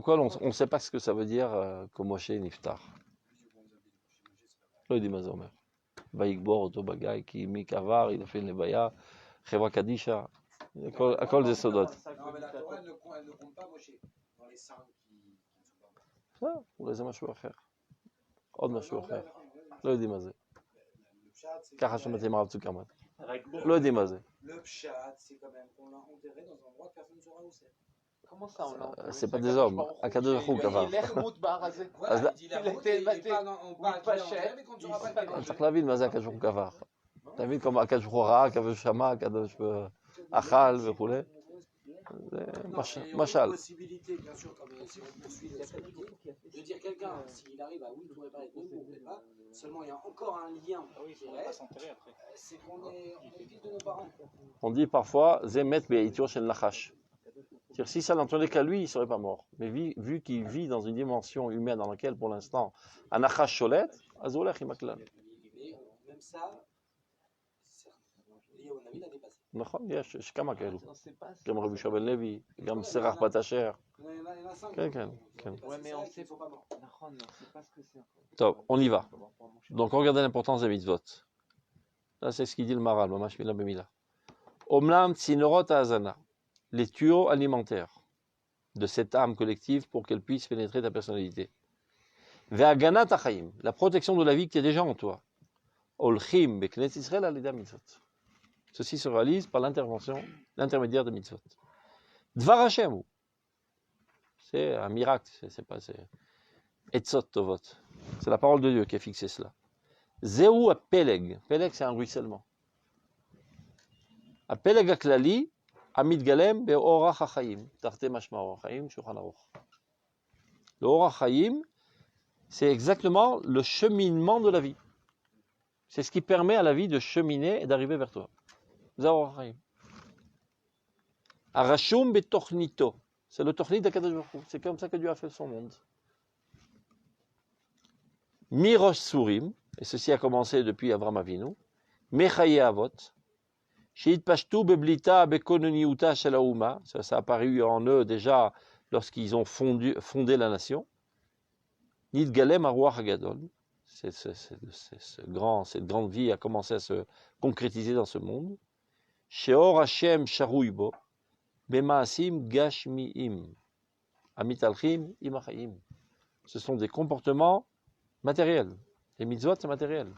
kol, on ne sait pas ce que ça veut dire que Moshe niftar. Lo dit Mazomer. Vaïkbor, Otobagaï, qui Mikavar, il a fait une levaya, Cheva Kadisha, à col des Sodot. Non, mais la Torah, elle ne compte pas Moshe dans les saints qui ne sont pas. Ça, ou les Amashou à faire. Od Mashou à faire. Lo dit Mazé. Car Hashem était marab tout kamat. Lo dit Mazé. Le pshat, c'est quand même qu'on l'a enterré dans un endroit que personne ne saura où c'est. Comment ça, on l'a? C'est pas des hommes. Akadosh Baruch Hu Kavar. Il est Mout Barazé. Voilà, il dit la route, et on parle pas qu'il est cher, enterré, mais qu'on ne saura pas le T'as la vie de Mazé Akadosh Baruch Hu Kavar. T'as vu comme Akadosh Baruch Hu Ra, Akadosh Shama, Akadosh Achal, Vechoulé. Machal. Possibilité, bien sûr, comme si on poursuit de dire quelqu'un, s'il arrive à oui, tout réparer, ou peut-être pas, seulement il y a encore un lien qui reste, c'est qu'on est fils de nos parents. On dit parfois, Zemet Be'aitur Shel Nachash. C'est-à-dire, si ça n'entendait qu'à lui, il ne serait pas mort. Mais vu qu'il vit dans une dimension humaine dans laquelle, pour l'instant, un Nachash Sholet, Azolech Imaklan. Même ça, lié au Navi, l'a dépassé. נכון, יש כמה כאלו. גם רבי שבל לוי, גם סרח בת אשר. כן, כן, כן. טוב, on y va. Donc, regardez l'importance des mitzvot. Là, c'est ce qu'il dit le Maharal, Mamash Mila Bemila. Omlam tsinorot hazana, les tuyaux alimentaires de cette âme collective pour qu'elle puisse pénétrer ta personnalité. Ve'aganat ha'chaim, la protection de la vie qui est déjà en toi. Olchim beknet Israël alida mitzvot. Ceci se réalise par l'intermédiaire de mitzvot. Dvar Hashem, c'est un miracle, c'est pas, c'est etzot tovot. C'est la parole de Dieu qui a fixé cela. Zéou a peleg. Peleg, c'est un ruissellement. A peleg aklali, amid galem be'orach hachayim. Tarte mashma orach hachayim, shulchan aruch. Le orach hachayim, c'est exactement le cheminement de la vie. C'est ce qui permet à la vie de cheminer et d'arriver vers toi. Arashum betochnito. C'est le tochnit d'Akadosh Baruch Hu. C'est comme ça que Dieu a fait son monde. Mirosh Surim, et ceci a commencé depuis Avram Avinu. Mechaye Avot. Sheit Pashtu beblita bekononiuta shalaouma. Ça a apparu en eux déjà lorsqu'ils ont fondé la nation. Nid Galem Aruach Hagadol. Cette grande vie a commencé à se concrétiser dans ce monde. Sheor Hashem Sharouibo, Bemaasim Gashmiim, Amitalchim Imachayim. Ce sont des comportements matériels. Les mitzvot, c'est matériel.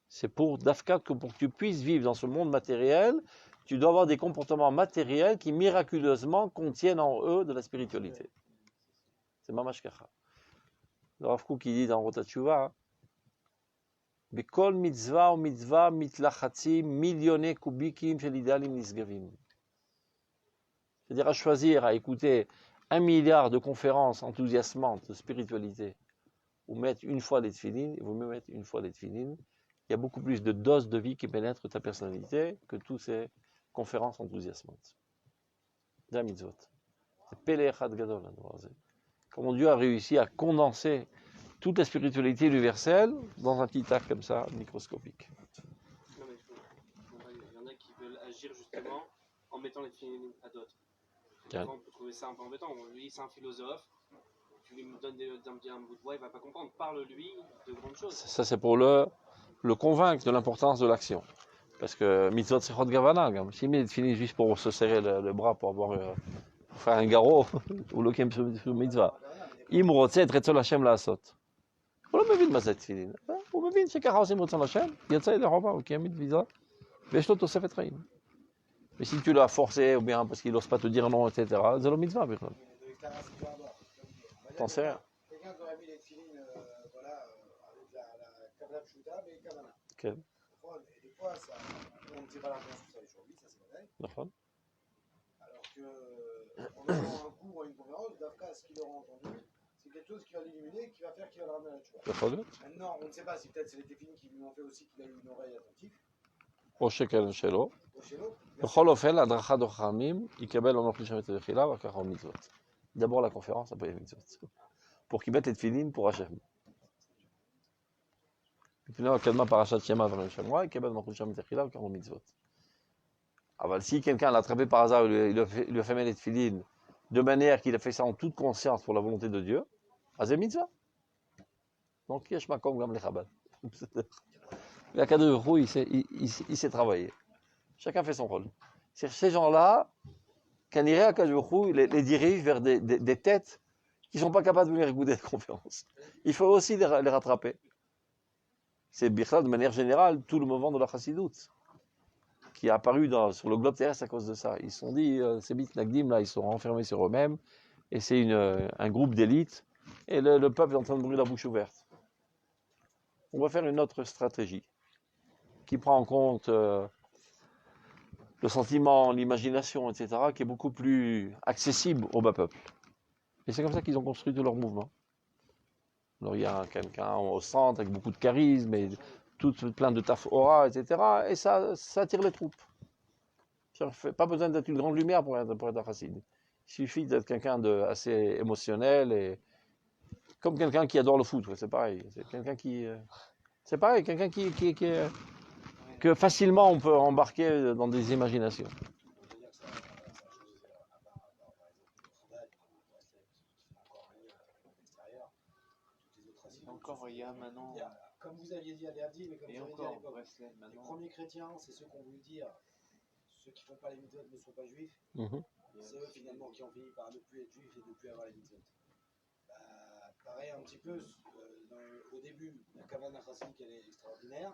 C'est pour Dafkat que pour que tu puisses vivre dans ce monde matériel, tu dois avoir des comportements matériels qui miraculeusement contiennent en eux de la spiritualité. C'est Mamash Kacha. Le Rav Kook qui dit dans Rotat Tshuva, Bikol mitzvah ou mitzvah mitlachatzim millionné kubikim shel idealim nisgavim. C'est-à-dire à choisir, à écouter 1 milliard de conférences enthousiasmantes de spiritualité, ou mettre une fois les tefilines, il vaut mieux mettre une fois les tefilines. Il y a beaucoup plus de doses de vie qui pénètrent ta personnalité que toutes ces conférences enthousiasmantes. C'est la mitzvot. C'est Pele Echad Gadol. Comment Dieu a réussi à condenser toute la spiritualité universelle dans un petit acte comme ça, microscopique. Non, mais il y en a qui veulent agir justement en mettant les films à d'autres. On peut trouver ça un peu embêtant. Lui, c'est un philosophe. Tu lui donnes un bout de bois, il ne va pas comprendre. Parle-lui de grandes choses. Ça, c'est pour le convaincre de l'importance de l'action. Parce que mitzvot sechot gavana, si il finit juste pour se serrer le bras pour faire un garrot, ou le kem mitzvah. Im rotze et retzol Hashem la'asot. הוא לא מבין מה זה תפילין. הוא מבין שככה עושים רצון השם, יצא ידי חובה, הוא קיים מצווה, ויש לו תוספת חיים. Mais si tu l'as forcé, ou bien parce qu'il n'ose pas te dire non, etc., c'est le mitzvah, בכלל. T'en sais rien. Quelqu'un qui aurait mis les tefilines, voilà, avec la kavana pshuta, mais kavana. כן. Des fois, ça, on ne sait pas la réponse que ça va aujourd'hui, ça c'est vrai. נכון. Alors que, en faisant un cours ou une conférence, d'après ce qu'il aura entendu, c'est quelque chose qui va l'illuminer, qui va faire qu'il va le ramener à la tchouva. יכול להיות. Maintenant, on ne sait pas si peut-être c'est les tefilines qui lui ont fait aussi qu'il a eu une oreille attentive. או שכן שלא. Ou chez l'autre. בכל אופן, הדרכת חכמים יקבל en אוכלי שם את התחילה, וככה הוא מצוות. D'abord la conférence, après les mitzvot. Pour qu'ils mettent les tefilines pour Hachem. לפני הקדמה פרשת שמע דברים שמוע, יקבל en אוכלי שם את התחילה, וככה הוא מצוות. אבל si quelqu'un l'a attrapé par hasard, il lui a fait mettre les tefilines de manière qu'il a fait ça en toute conscience pour la volonté de Dieu, אז זה מצווה. Donc יש מקום גם לחב"ד. L'Akadosh Baruch Hu, il s'est travaillé. Chacun fait son rôle. Ces gens-là, Kaniré Akadosh Baruch Hu les dirige vers des têtes qui ne sont pas capables de venir écouter la conférence. Il faut aussi les rattraper. C'est Bichla, de manière générale, tout le mouvement de la Chassidoute, qui est apparu sur le globe terrestre à cause de ça. Ils se sont dit, ces Bitnagdim, là, ils sont renfermés sur eux-mêmes, et c'est un groupe d'élite, et le peuple est en train de brûler la bouche ouverte. On va faire une autre stratégie qui prend en compte le sentiment, l'imagination, etc., qui est beaucoup plus accessible au bas peuple. Et c'est comme ça qu'ils ont construit tout leur mouvement. Alors il y a quelqu'un au centre avec beaucoup de charisme et plein de taf aura, etc., et ça attire les troupes. Pas besoin d'être une grande lumière pour être un chassid. Il suffit d'être quelqu'un d'assez émotionnel et comme quelqu'un qui adore le foot, c'est pareil. C'est quelqu'un qui... C'est pareil, quelqu'un que facilement on peut embarquer dans des imaginations. Encore, il y a maintenant... Comme vous aviez dit à Verdi, mais comme vous aviez dit à l'époque, les premiers chrétiens, c'est ceux qu'on veut dire, ceux qui ne font pas les mitzvot ne sont pas juifs. C'est eux finalement qui ont fini par ne plus être juifs et ne plus avoir les mitzvot. Pareil un petit peu, au début, la Kavana chassidique elle est extraordinaire.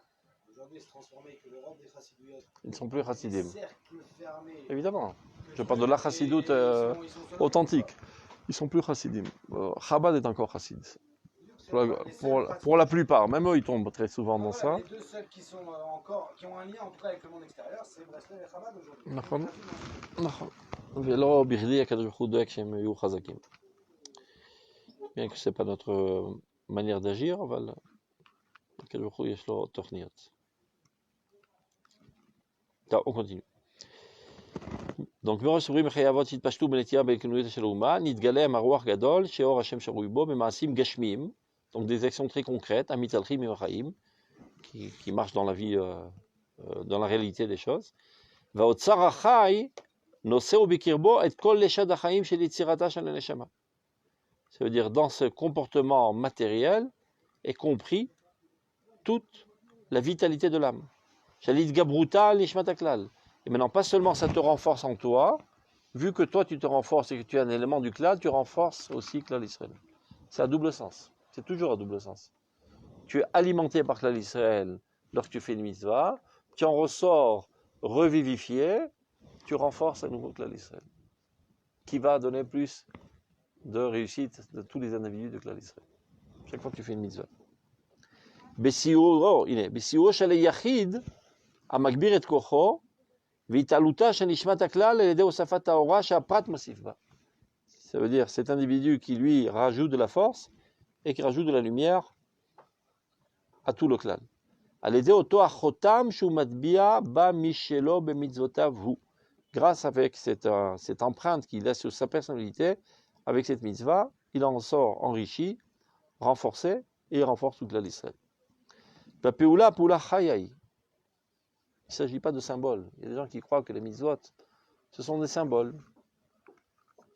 Aujourd'hui, elle s'est transformée que l'Europe des chassidouillottes. Ils ne sont plus chassidim. Cercle fermé. Évidemment. Je parle de la chassidoute authentique. Ils ne sont plus chassidim. Chabad est encore chassid. Pour la plupart, même eux, ils tombent très souvent dans ça. Les deux seuls qui sont encore, qui ont un lien en tout cas avec le monde extérieur, c'est Breslev et Chabad aujourd'hui. נכון. ולא בכדי הקדוש ברוך הוא דואג שהם יהיו חזקים. Bien que ce n'est pas notre manière d'agir, אבל הקדוש ברוך הוא יש לו תוכניות. טוב, on continue. Donc, מראש סוברים מחיי אבות שהתפשטו בנטייה בהתקנאותה של האומה, נתגלה עם הרוח גדול, שאור השם שרוי בו, במעשים גשמיים, donc des actions très concrètes, המיתהלכים עם החיים, qui marchent dans la vie, dans la réalité des choses. והאוצר החי נושאו בקרבו את כל לשד החיים של יצירתה של הנשמה. Ça veut dire, dans ce comportement matériel est compris toute la vitalité de l'âme. Shalit gabruta l'ishmat haklal. Et maintenant, pas seulement ça te renforce en toi, vu que toi tu te renforces et que tu es un élément du klal, tu renforces aussi klal Israël. C'est à double sens. C'est toujours à double sens. Tu es alimenté par klal Israël lorsque tu fais une mitzvah, tu en ressors revivifié, tu renforces à nouveau klal Israël, qui va donner plus de réussite de tous les individus de klal Israël. Chaque fois que tu fais une mitzvah. בסיועו של היחיד המגביר את כוחו והתעלותה של נשמת הכלל על ידי הוספת האורה שהפרט מוסיף בה. Ça veut dire cet individu qui lui rajoute de la force et qui rajoute de la lumière à tout le clan. על ידי אותו החותם שהוא מטביע בה משלו במצוותיו הוא. Grâce avec cette empreinte qu'il laisse sur sa personnalité, avec cette mitzvah, il en sort enrichi, renforcé et il renforce toute la l'Israël. Il ne s'agit pas de symboles. Il y a des gens qui croient que les mitzvot, ce sont des symboles.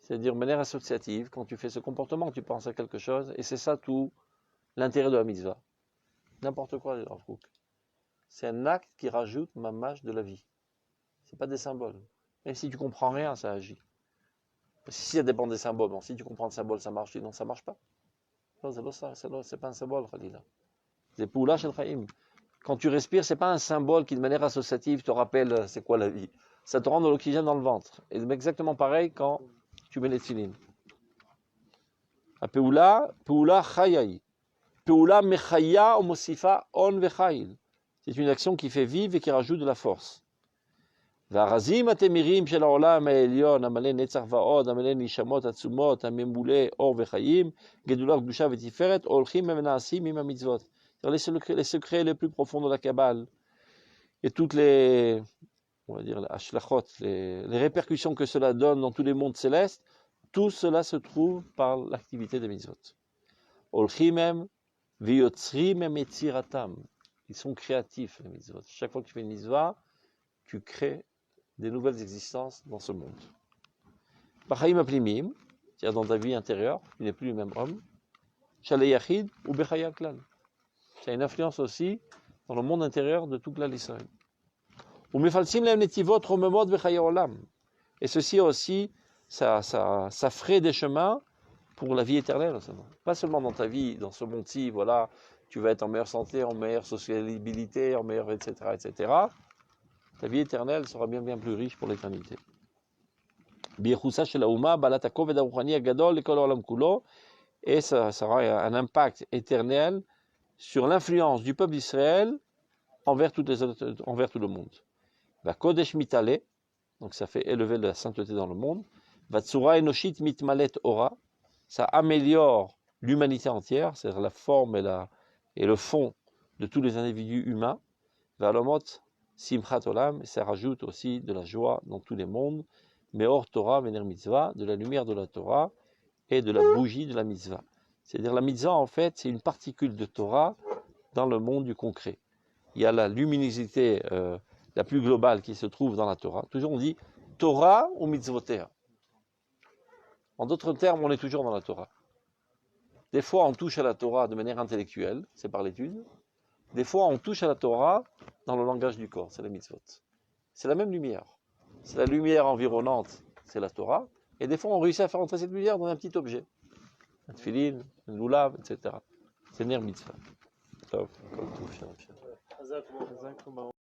C'est-à-dire, de manière associative, quand tu fais ce comportement, tu penses à quelque chose, et c'est ça tout l'intérêt de la mitzvah. N'importe quoi, c'est un acte qui rajoute mamash de la vie. Ce n'est pas des symboles. Même si tu ne comprends rien, ça agit. Parce que si ça dépend des symboles, bon, si tu comprends le symbole, ça marche, sinon ça ne marche pas. Non, c'est pas ça, c'est pas un symbole, Khalila. C'est Poula Shel Chaim. Quand tu respires, c'est pas un symbole qui, de manière associative, te rappelle c'est quoi la vie. Ça te rend de l'oxygène dans le ventre. Et c'est exactement pareil quand tu mets les tefilines. Peula Chayai. Peula Mechaya Omosifa On Vechail. C'est une action qui fait vivre et qui rajoute de la force. והרזים התמירים של העולם העליון, המלא נצח ועוד, המלא נשמות עצומות, הממולא אור וחיים, גדולה, קדושה ותפארת, הולכים ונעשים עם המצוות. Les secrets les plus profonds de la Kabbale et toutes les, on va dire, les répercussions que cela donne dans tous les mondes célestes, tout cela se trouve par l'activité des mitzvot. Olchimem v'yotzrimem etziratam. Ils sont créatifs, les mitzvot. Chaque fois que tu fais une mitzvah, tu crées des nouvelles existences dans ce monde. B'chaim aplimim, c'est-à-dire dans ta vie intérieure, tu n'es plus le même homme. Shalei yachid ou b'chaya klal. Ça a une influence aussi dans le monde intérieur de tout Klal Israël. Ou mefalsim lehem netivot romemot v'chaya olam. Et ceci aussi, ça ferait des chemins pour la vie éternelle. Pas seulement dans ta vie, dans ce monde-ci, voilà, tu vas être en meilleure santé, en meilleure sociabilité, en meilleure, etc., etc. Ta vie éternelle sera bien plus riche pour l'éternité. Et ça aura un impact éternel sur l'influence du peuple d'Israël envers tout le monde. Va kodesh mitale, donc ça fait élever la sainteté dans le monde. Va tsura enoshit mitmalet ora, ça améliore l'humanité entière, c'est-à-dire la forme et le fond de tous les individus humains. Va lomot simchat olam, ça rajoute aussi de la joie dans tous les mondes. Meor Torah vener mitzvah, de la lumière de la Torah et de la bougie de la mitzvah. C'est-à-dire la mitzvah, en fait, c'est une particule de Torah dans le monde du concret. Il y a la luminosité la plus globale qui se trouve dans la Torah. Toujours on dit Torah ou mitzvoter. En d'autres termes, on est toujours dans la Torah. Des fois, on touche à la Torah de manière intellectuelle, c'est par l'étude. Des fois, on touche à la Torah dans le langage du corps, c'est la mitzvot. C'est la même lumière. C'est la lumière environnante, c'est la Torah. Et des fois, on réussit à faire entrer cette lumière dans un petit objet. Un tefilin, un lulav, etc. C'est ner mitzvah.